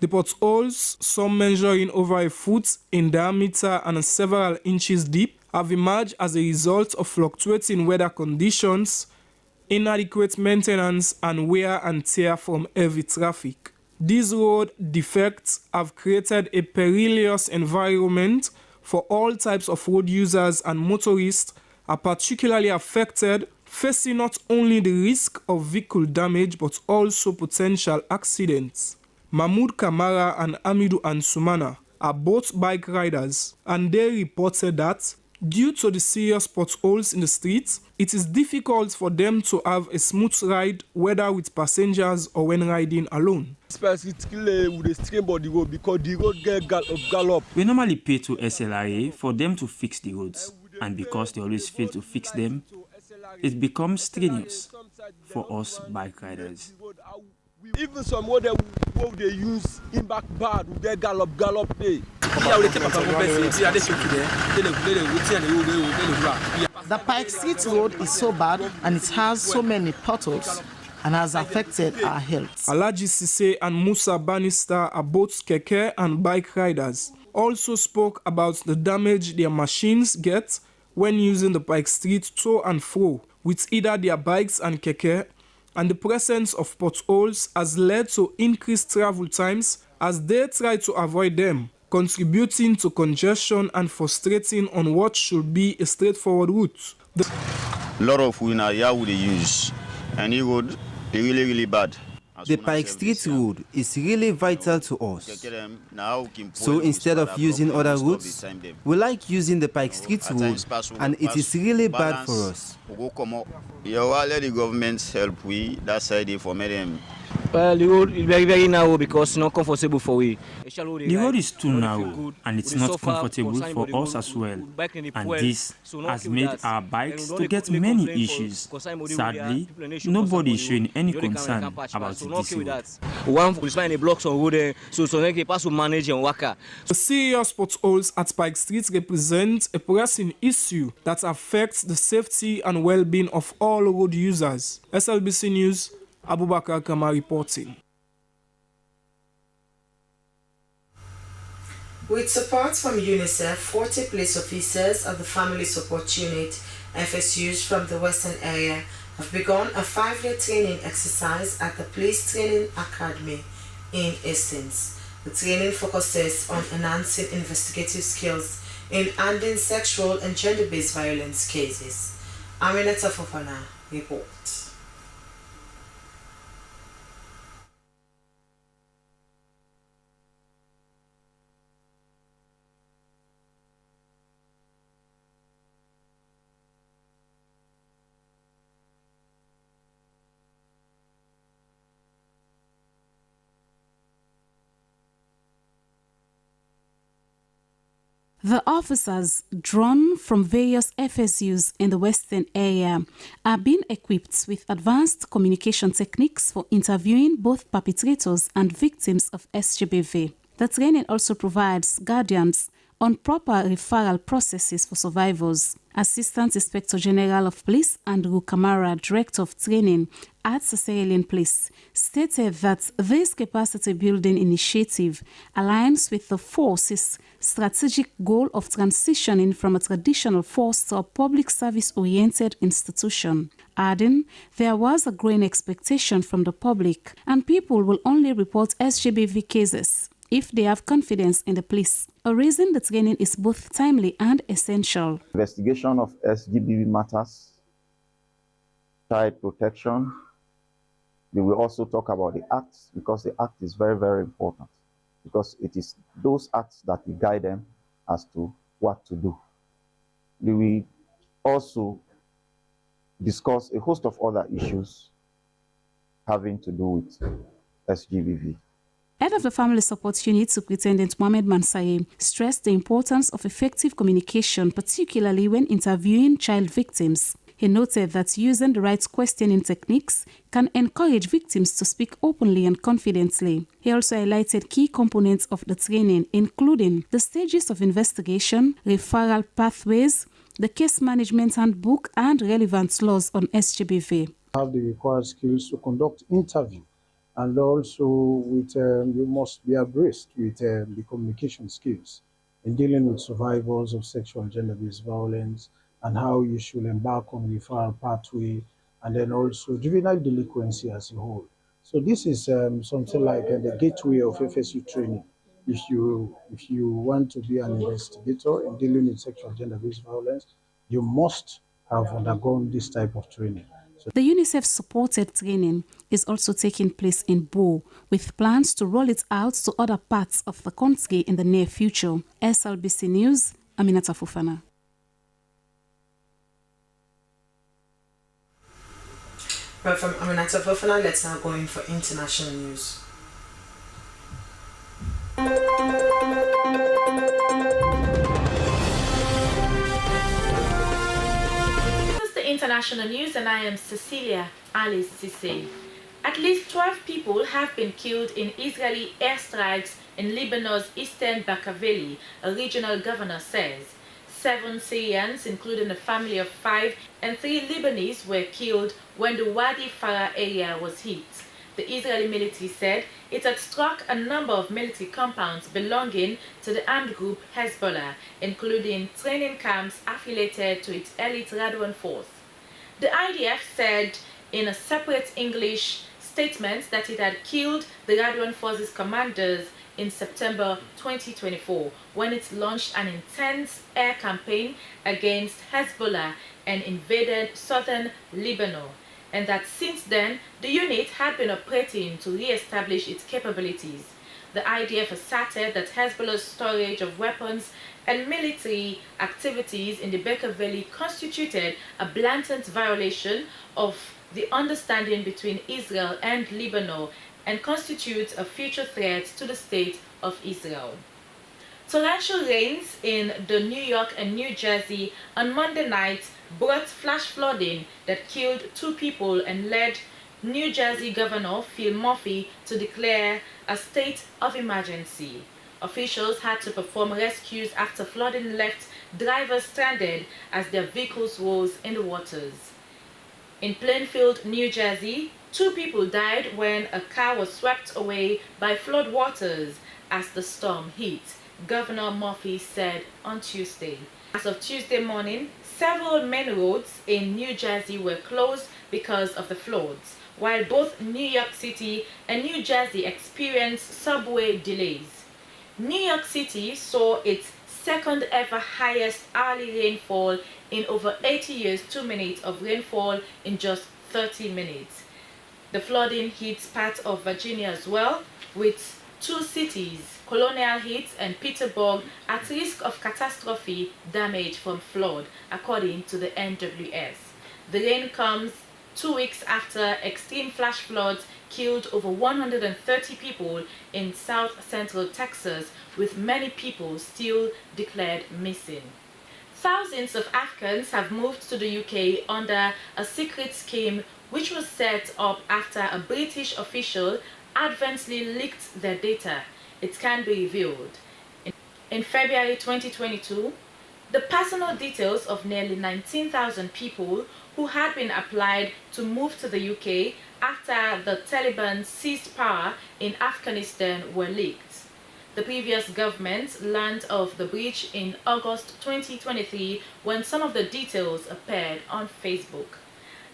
The potholes, some measuring over a foot in diameter and several inches deep, have emerged as a result of fluctuating weather conditions, inadequate maintenance, and wear and tear from heavy traffic. These road defects have created a perilous environment for all types of road users, and motorists are particularly affected, facing not only the risk of vehicle damage but also potential accidents. Mahmoud Kamara and Amidou Ansumana are both bike riders, and they reported that due to the serious potholes in the streets, it is difficult for them to have a smooth ride, whether with passengers or when riding alone. Specifically with the stream of the road, because the road get gallop. We normally pay to SLRA for them to fix the roads, and because they always fail to fix them, it becomes strenuous for us bike riders. Even some road they use in back bad with their gallop day. The Pike Street Road is so bad and it has so many potholes and has affected our health. Alaji Sise and Musa Bannister are both keke and bike riders. Also spoke about the damage their machines get when using the Pike Street to and fro with either their bikes and keke, and the presence of potholes has led to increased travel times as they try to avoid them, contributing to congestion and frustrating on what should be a straightforward route. A lot of winner here would use, and the road is really bad. The Pike Street road is really vital to us. So instead of using other routes, we like using the Pike Street road, and it is really bad for us. You let the government help we that side for them. Well, the road is very narrow because it's not comfortable for we. The road is too narrow and it's not comfortable for us as well. And this has made our bikes to get many issues. Sadly, nobody is showing any concern about this road. One policeman in the blocks on road, so they can pass to manage and work. The serious potholes at Pike Street represent a pressing issue that affects the safety and well-being of all road users. SLBC News, Abubakar Kama reporting. With support from UNICEF, 40 police officers of the Family Support Unit, FSUs from the Western area, have begun a 5-day training exercise at the Police Training Academy in Hastings. The training focuses on enhancing investigative skills in handling sexual and gender-based violence cases. Aminata Fofana reports. The officers, drawn from various FSUs in the Western area, are being equipped with advanced communication techniques for interviewing both perpetrators and victims of SGBV. The training also provides guidance on proper referral processes for survivors. Assistant Inspector General of Police Andrew Kamara, Director of Training at Sierra Leone Police, stated that this capacity building initiative aligns with the force's strategic goal of transitioning from a traditional force to a public service-oriented institution. Adding, there was a growing expectation from the public, and people will only report SGBV cases if they have confidence in the police, a reason the training is both timely and essential. Investigation of SGBV matters, child protection. We will also talk about the acts, because the act is very, very important, because it is those acts that will guide them as to what to do. We will also discuss a host of other issues having to do with SGBV. Head of the Family Support Unit, Superintendent Mohamed Mansaye, stressed the importance of effective communication, particularly when interviewing child victims. He noted that using the right questioning techniques can encourage victims to speak openly and confidently. He also highlighted key components of the training, including the stages of investigation, referral pathways, the case management handbook, and relevant laws on SGBV. Have the required skills to conduct interview. And also, you must be abreast with the communication skills in dealing with survivors of sexual and gender-based violence, and how you should embark on referral pathway, and then also juvenile delinquency as a whole. So this is something like the gateway of FSU training. If you want to be an investigator in dealing with sexual and gender-based violence, you must have undergone this type of training. The UNICEF-supported training is also taking place in Bo, with plans to roll it out to other parts of the country in the near future. SLBC News, Aminata Fofana. Right, from Aminata Fofana, let's now go in for international news. International news, and I am Cecilia Alice Sisse. At least 12 people have been killed in Israeli airstrikes in Lebanon's eastern Bekaa Valley, a regional governor says. 7 Syrians, including a family of 5, and 3 Lebanese were killed when the Wadi Farah area was hit. The Israeli military said it had struck a number of military compounds belonging to the armed group Hezbollah, including training camps affiliated to its elite Radwan force. The IDF said in a separate English statement that it had killed the Radwan forces commanders in September 2024 when it launched an intense air campaign against Hezbollah and invaded southern Lebanon, and that since then the unit had been operating to re-establish its capabilities. The IDF asserted that Hezbollah's storage of weapons and military activities in the Bekaa Valley constituted a blatant violation of the understanding between Israel and Lebanon and constitutes a future threat to the state of Israel. Torrential rains in the New York and New Jersey on Monday night brought flash flooding that killed 2 people and led New Jersey Governor Phil Murphy to declare a state of emergency. Officials had to perform rescues after flooding left drivers stranded as their vehicles rose in the waters. In Plainfield, New Jersey, 2 people died when a car was swept away by flood waters as the storm hit. Governor Murphy said on Tuesday. As of Tuesday morning, several main roads in New Jersey were closed because of the floods, while both New York City and New Jersey experienced subway delays. New York City saw its second ever highest hourly rainfall in over 80 years, 2 minutes of rainfall in just 30 minutes. The flooding hits parts of Virginia as well, with 2 cities, Colonial Heights and Petersburg, at risk of catastrophic damage from flood, according to the NWS. The rain comes 2 weeks after extreme flash floods killed over 130 people in south-central Texas, with many people still declared missing. Thousands of Afghans have moved to the UK under a secret scheme which was set up after a British official adversely leaked their data. It can be revealed. In February 2022, the personal details of nearly 19,000 people who had been applied to move to the UK after the Taliban seized power in Afghanistan were leaked. The previous government learned of the breach in August 2023 when some of the details appeared on Facebook.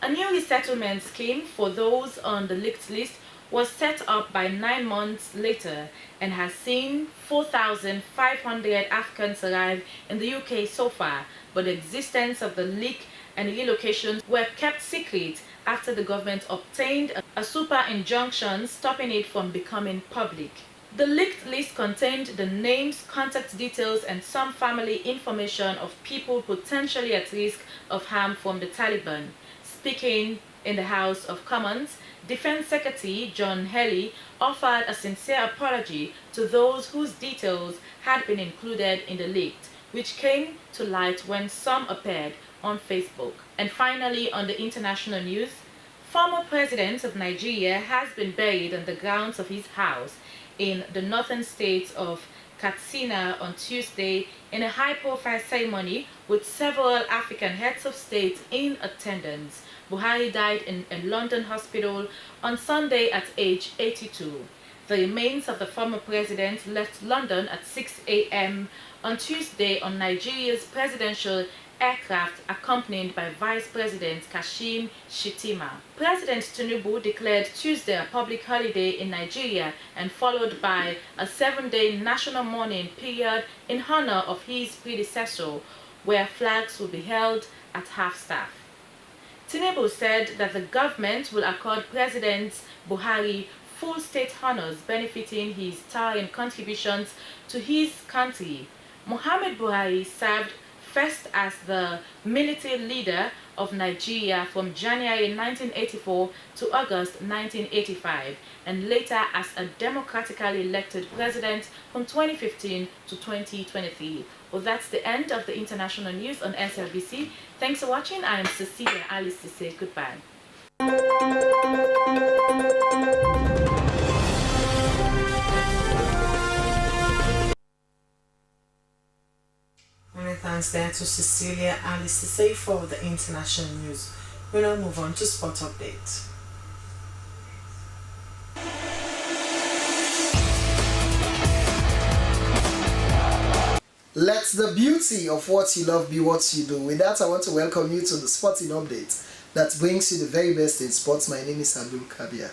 A new resettlement scheme for those on the leaked list was set up by 9 months later and has seen 4,500 Afghans arrive in the UK so far, but the existence of the leak and relocations were kept secret after the government obtained a super injunction stopping it from becoming public. The leaked list contained the names, contact details, and some family information of people potentially at risk of harm from the Taliban. Speaking in the House of Commons, Defense Secretary John Healey offered a sincere apology to those whose details had been included in the leaked, which came to light when some appeared on Facebook. And finally, on the international news, former president of Nigeria has been buried on the grounds of his house in the northern state of Katsina on Tuesday in a high-profile ceremony with several African heads of state in attendance. Buhari died in a London hospital on Sunday at age 82. The remains of the former president left London at 6 a.m. on Tuesday on Nigeria's presidential aircraft, accompanied by Vice President Kashim Shettima. President Tinubu declared Tuesday a public holiday in Nigeria and followed by a 7-day national mourning period in honor of his predecessor, where flags will be held at half-staff. Tinubu said that the government will accord President Buhari full state honors benefiting his towering contributions to his country. Muhammad Buhari served first as the military leader of Nigeria from January 1984 to August 1985, and later as a democratically elected president from 2015 to 2023. Well, that's the end of the international news on SLBC. Thanks for watching. I am Cecilia Alice to say goodbye. Many thanks there to Cecilia Alice to say for the international news. We'll now move on to sport update. Let the beauty of what you love be what you do. With that, I want to welcome you to the sporting update that brings you the very best in sports. My name is Abdul Kabir.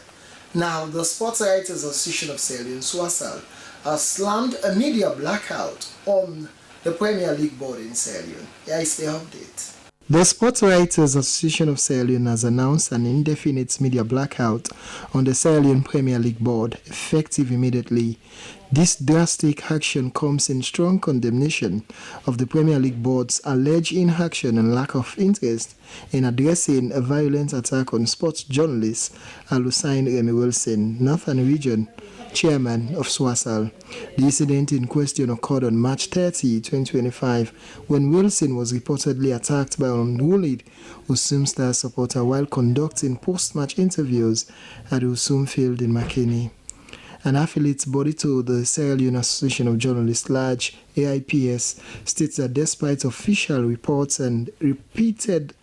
Now, the Sports Writers Association of Sierra Leone, SWASAL, has slammed a media blackout on the Premier League board in Sierra Leone. Here is the update. The Sports Writers Association of Sierra Leone has announced an indefinite media blackout on the Sierra Leone Premier League board, effective immediately. This drastic action comes in strong condemnation of the Premier League board's alleged inaction and lack of interest in addressing a violent attack on sports journalist Al-Hussein Remy Wilson, Northern Region Chairman of SWASAL. The incident in question occurred on March 30, 2025, when Wilson was reportedly attacked by an unruly Usum Star supporter while conducting post-match interviews at the Usum Field in Makeni. An affiliate body to the Sierra Leone Association of Journalists, large AIPS, states that despite official reports and repeated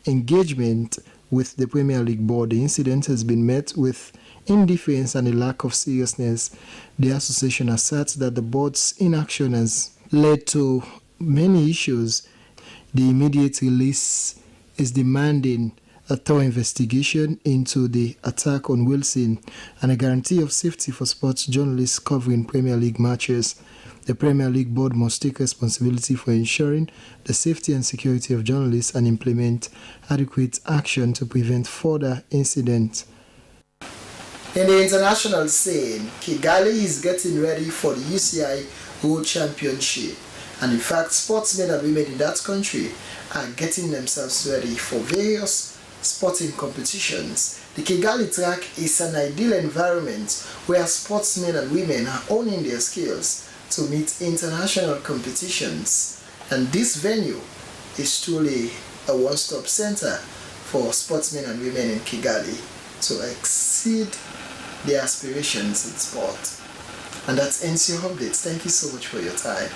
engagement with the Premier League board, the incident has been met with indifference and a lack of seriousness. The association asserts that the board's inaction has led to many issues. The immediate release is demanding a thorough investigation into the attack on Wilson and a guarantee of safety for sports journalists covering Premier League matches. The Premier League board must take responsibility for ensuring the safety and security of journalists and implement adequate action to prevent further incidents. In the international scene, Kigali is getting ready for the UCI World Championship. And in fact, sportsmen and women in that country are getting themselves ready for various sporting competitions. The Kigali track is an ideal environment where sportsmen and women are honing their skills to meet international competitions. And this venue is truly a one-stop center for sportsmen and women in Kigali to exceed their aspirations in sport. And that ends your updates. Thank you so much for your time.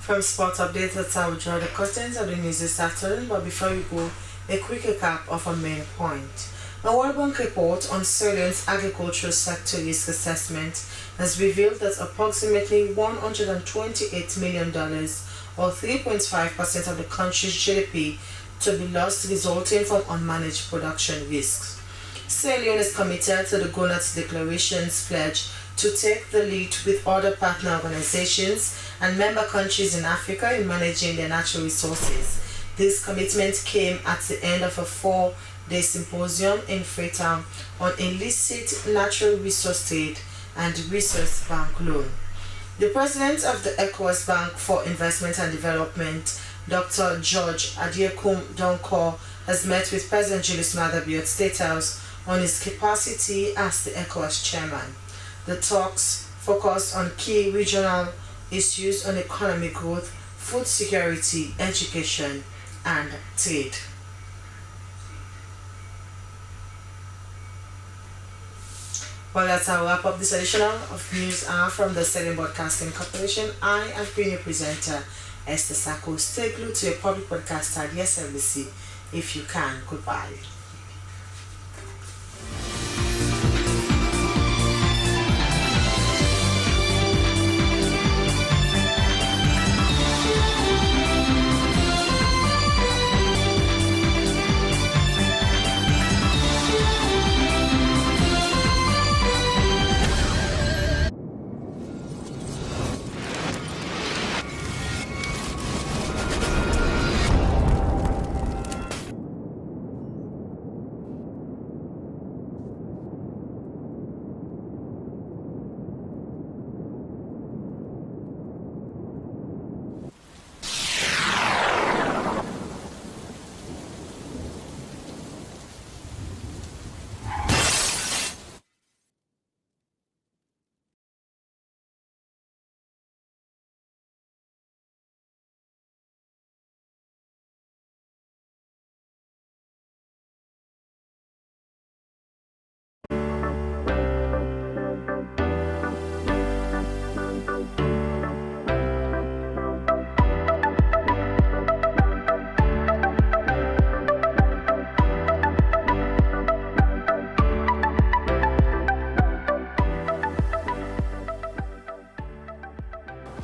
From sports updates, that's how we draw the curtains of the news this afternoon. But before we go, a quick recap of our main point. A World Bank report on Sierra Leone's agricultural sector risk assessment has revealed that approximately $128 million, or 3.5% of the country's GDP, to be lost resulting from unmanaged production risks. Sierra Leone is committed to the GONAT's declaration's pledge to take the lead with other partner organizations and member countries in Africa in managing their natural resources. This commitment came at the end of a 4-day symposium in Freetown on illicit natural resource trade and resource bank loan. The president of the ECOWAS Bank for Investment and Development, Dr. George Adiekum Donkor, has met with President Julius Maada at State House on his capacity as the ECOWAS chairman. The talks focus on key regional issues on economic growth, food security, education, and trade. Well, that's how we wrap up this edition of News Hour from the Sierra Leone Broadcasting Corporation. I have been your presenter, Esther Sako. Stay glued to your public broadcaster, the SLBC, if you can. Goodbye.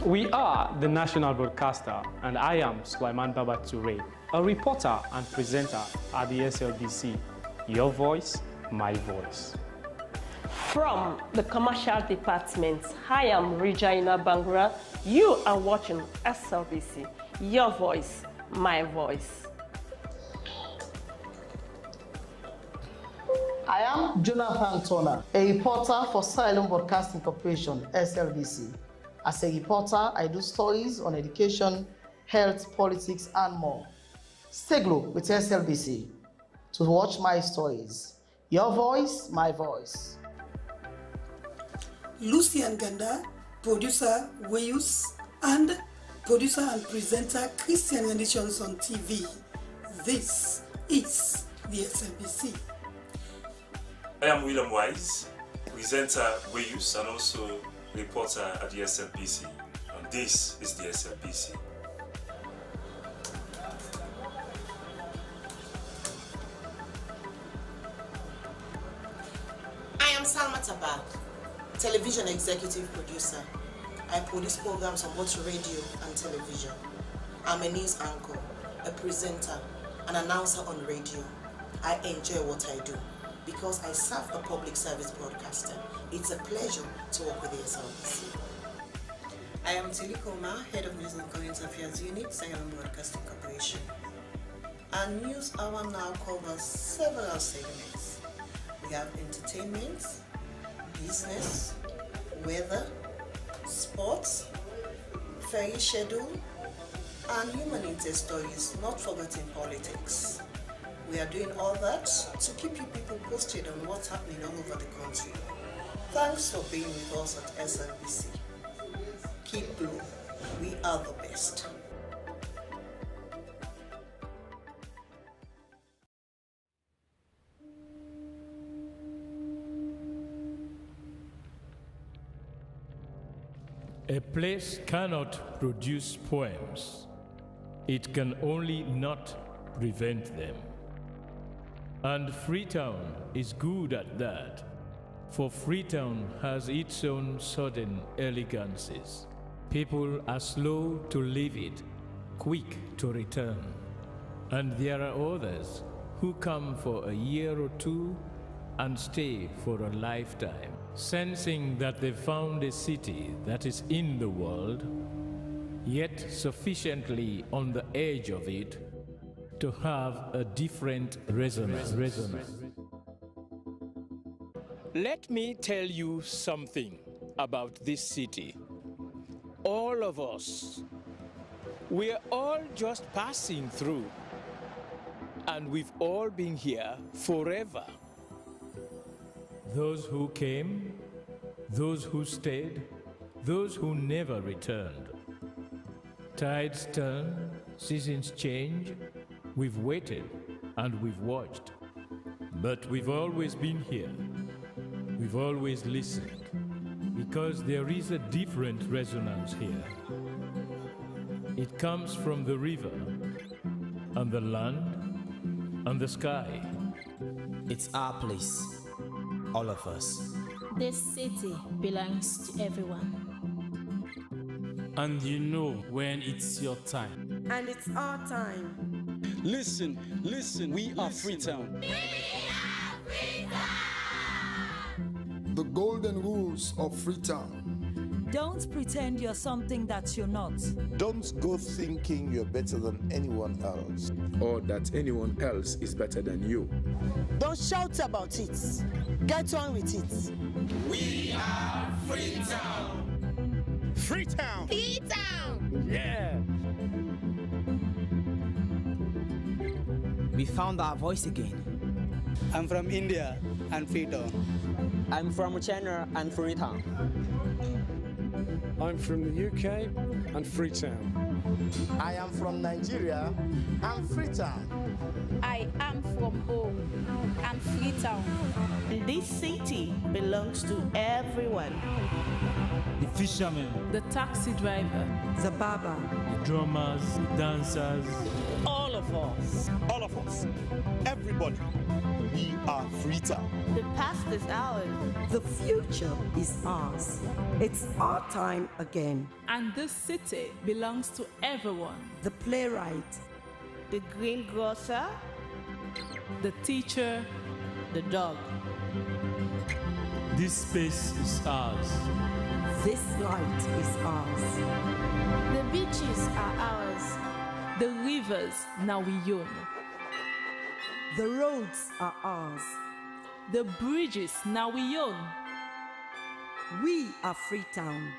We are the national broadcaster, and I am Sulaiman Baba Toure, a reporter and presenter at the SLBC. Your voice, my voice. From the commercial department, I am Regina Bangura. You are watching SLBC. Your voice, my voice. I am Jonathan Turner, a reporter for Sierra Leone Broadcasting Corporation, SLBC. As a reporter, I do stories on education, health, politics, and more. Stay glued with SLBC to watch my stories. Your voice, my voice. Lucian Ganda, producer Wayus, and producer and presenter Christian Editions on TV. This is the SLBC. I am William Wise, presenter WEUS and also reporter at the SLBC. And this is the SLBC. I am Salma Tabak, television executive producer. I produce programs on both radio and television. I'm a news anchor, a presenter, an announcer on radio. I enjoy what I do because I serve a public service broadcaster. It's a pleasure to work with the SLBC. I am Tilly Koma, Head of News and Current Affairs Unit, Sierra Leone Broadcasting Corporation. Our news hour now covers several segments. We have entertainment, business, weather, sports, ferry schedule, and human interest stories, not forgetting politics. We are doing all that to keep you people posted on what's happening all over the country. Thanks for being with us at SLBC. Keep blue. We are the best. A place cannot produce poems. It can only not prevent them. And Freetown is good at that, for Freetown has its own sudden elegances. People are slow to leave it, quick to return. And there are others who come for a year or two and stay for a lifetime, sensing that they found a city that is in the world, yet sufficiently on the edge of it to have a different resonance. Let me tell you something about this city. All of us, we're all just passing through, and we've all been here forever. Those who came, those who stayed, those who never returned. Tides turn, seasons change. We've waited and we've watched. But we've always been here. We've always listened. Because there is a different resonance here. It comes from the river, and the land, and the sky. It's our place. All of us. This city belongs to everyone. And you know when it's your time. And it's our time. Listen, we are Freetown. We are Freetown! The golden rules of Freetown. Don't pretend you're something that you're not. Don't go thinking you're better than anyone else. Or that anyone else is better than you. Don't shout about it. Get on with it. We are Freetown. Freetown! Freetown! Yeah! We found our voice again. I'm from India and Freetown. I'm from China and Freetown. I'm from the UK and Freetown. I am from Nigeria and Freetown. I am from home and Freetown. This city belongs to everyone. The fishermen, the taxi driver, the barber, the drummers, the dancers. All of us. All of us. Everybody. We are Freetown. The past is ours. The future is ours. It's our time again. And this city belongs to everyone. The playwright, the greengrocer, the teacher, the dog. This space is ours. This light is ours. The beaches are ours. The rivers now we own. The roads are ours. The bridges now we own. We are Freetown.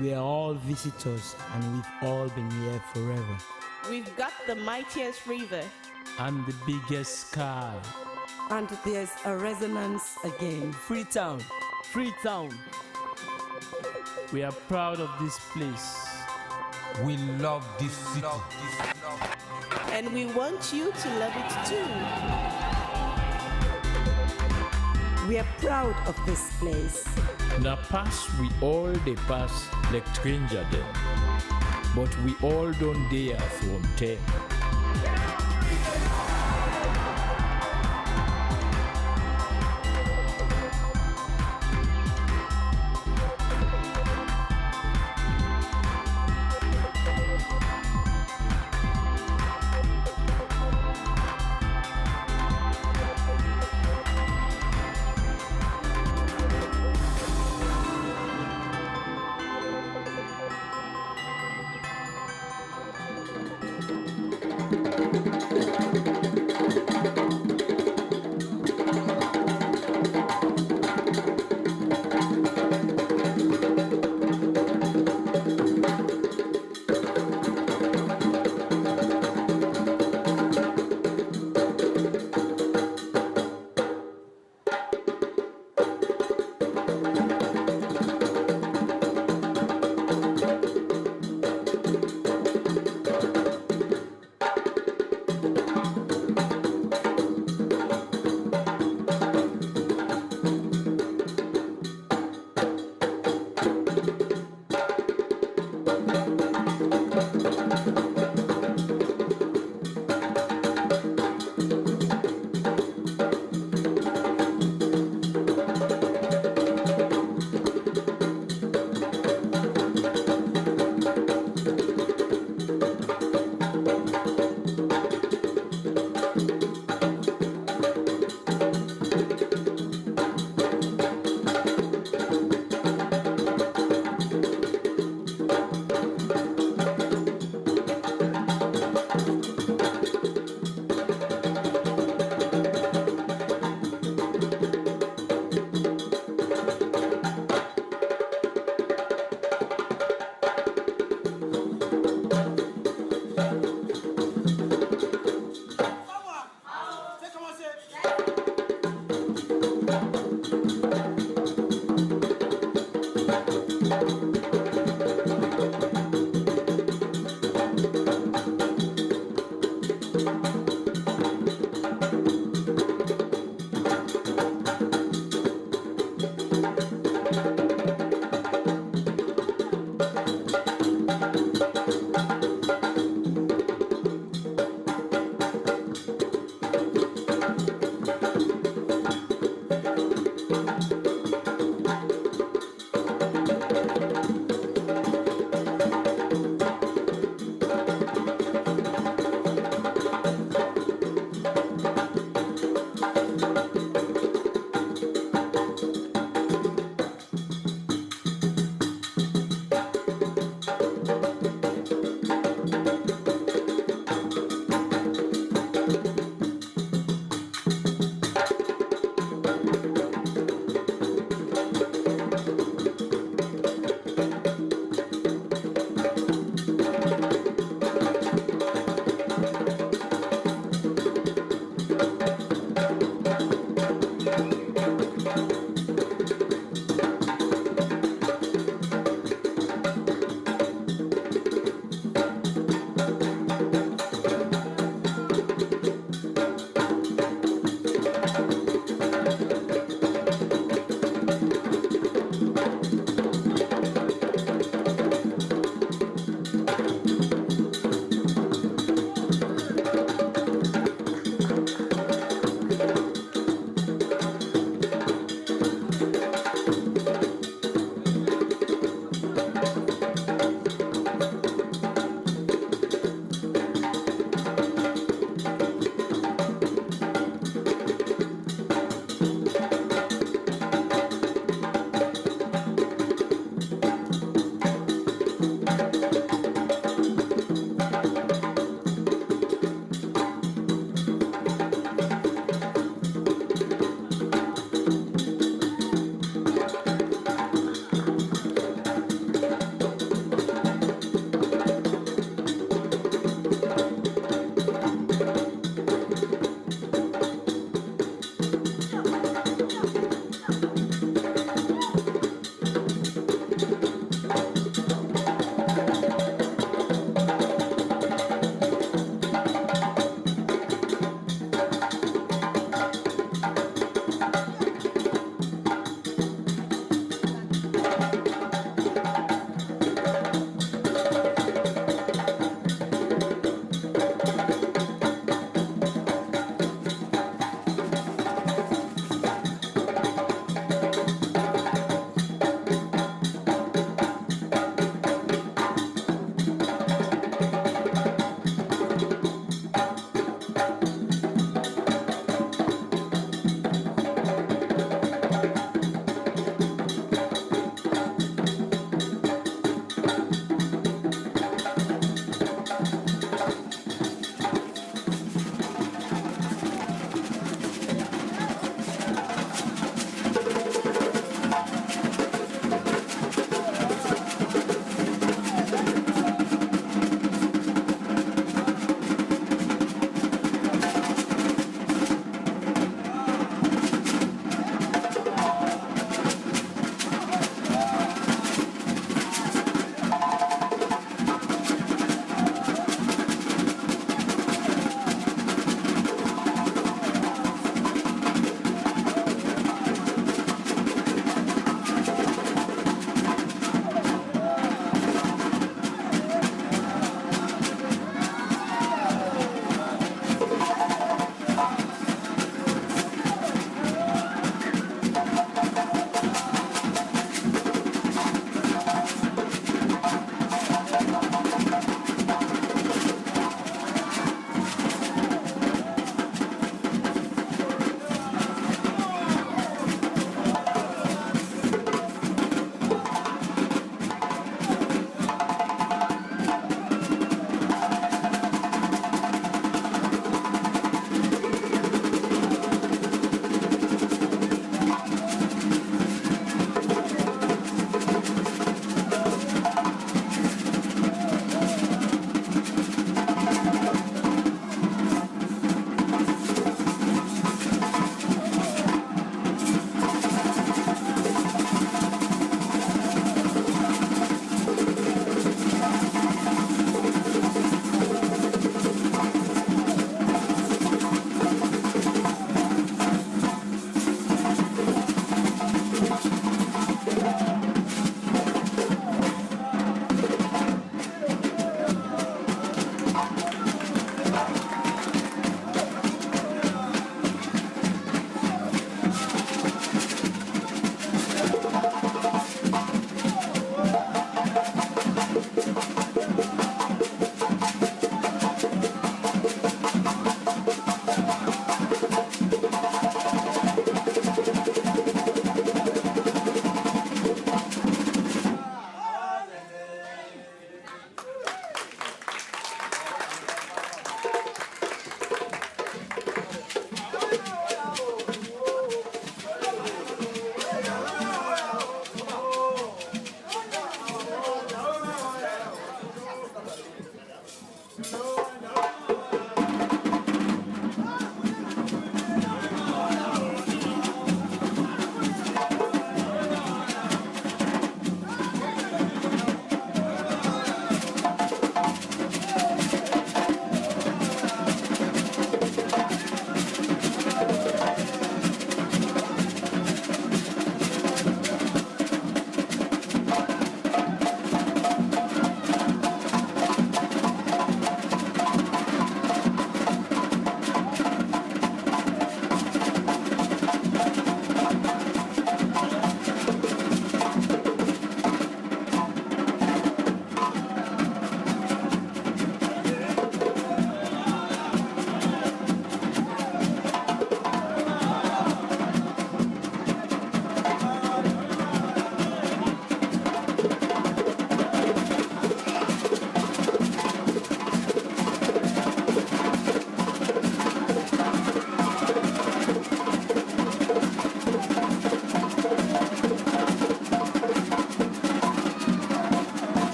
We are all visitors and we've all been here forever. We've got the mightiest river. And the biggest sky. And there's a resonance again. Freetown. Freetown. We are proud of this place. We love this city. And we want you to love it too. We are proud of this place. Na pass we all dey pass like stranger dem, but we all don dey from ten.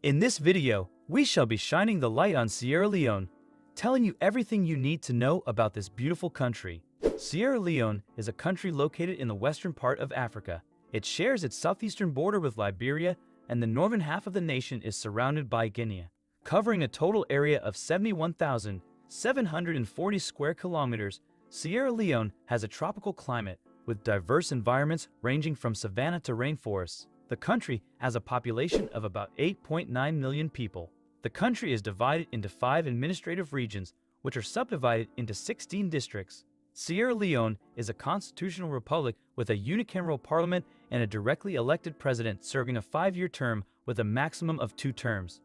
In this video, we shall be shining the light on Sierra Leone, telling you everything you need to know about this beautiful country. Sierra Leone is a country located in the western part of Africa. It shares its southeastern border with Liberia, and the northern half of the nation is surrounded by Guinea. Covering a total area of 71,740 square kilometers, Sierra Leone has a tropical climate with diverse environments ranging from savanna to rainforests. The country has a population of about 8.9 million people. The country is divided into 5 administrative regions, which are subdivided into 16 districts. Sierra Leone is a constitutional republic with a unicameral parliament and a directly elected president serving a 5-year term with a maximum of 2 terms.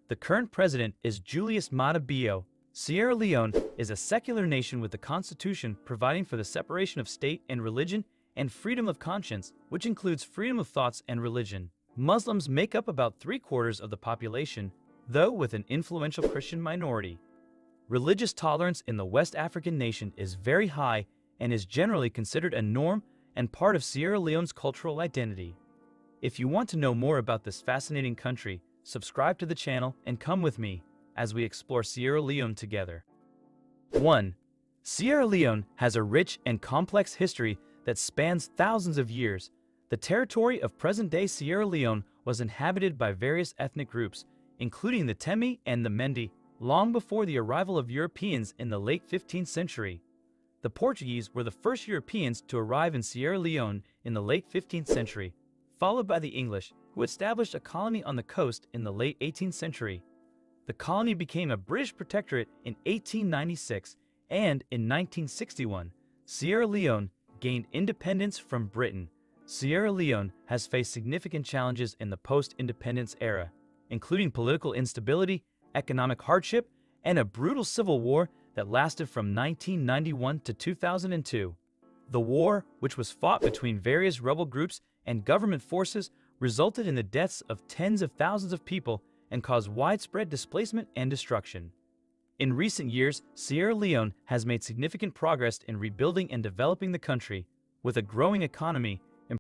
The current president is Julius Maada Bio. Sierra Leone is a secular nation with a constitution providing for the separation of state and religion and freedom of conscience, which includes freedom of thoughts and religion. Muslims make up about 3/4 of the population, though with an influential Christian minority. Religious tolerance in the West African nation is very high and is generally considered a norm and part of Sierra Leone's cultural identity. If you want to know more about this fascinating country, subscribe to the channel and come with me as we explore Sierra Leone together. 1. Sierra Leone has a rich and complex history that spans thousands of years. The territory of present-day Sierra Leone was inhabited by various ethnic groups, including the Temi and the Mendi, long before the arrival of Europeans in the late 15th century. The Portuguese were the first Europeans to arrive in Sierra Leone in the late 15th century, followed by the English, who established a colony on the coast in the late 18th century. The colony became a British protectorate in 1896, and in 1961, Sierra Leone gained independence from Britain. Sierra Leone has faced significant challenges in the post-independence era, including political instability, economic hardship, and a brutal civil war that lasted from 1991 to 2002. The war, which was fought between various rebel groups and government forces, resulted in the deaths of tens of thousands of people and caused widespread displacement and destruction. In recent years, Sierra Leone has made significant progress in rebuilding and developing the country. With a growing economy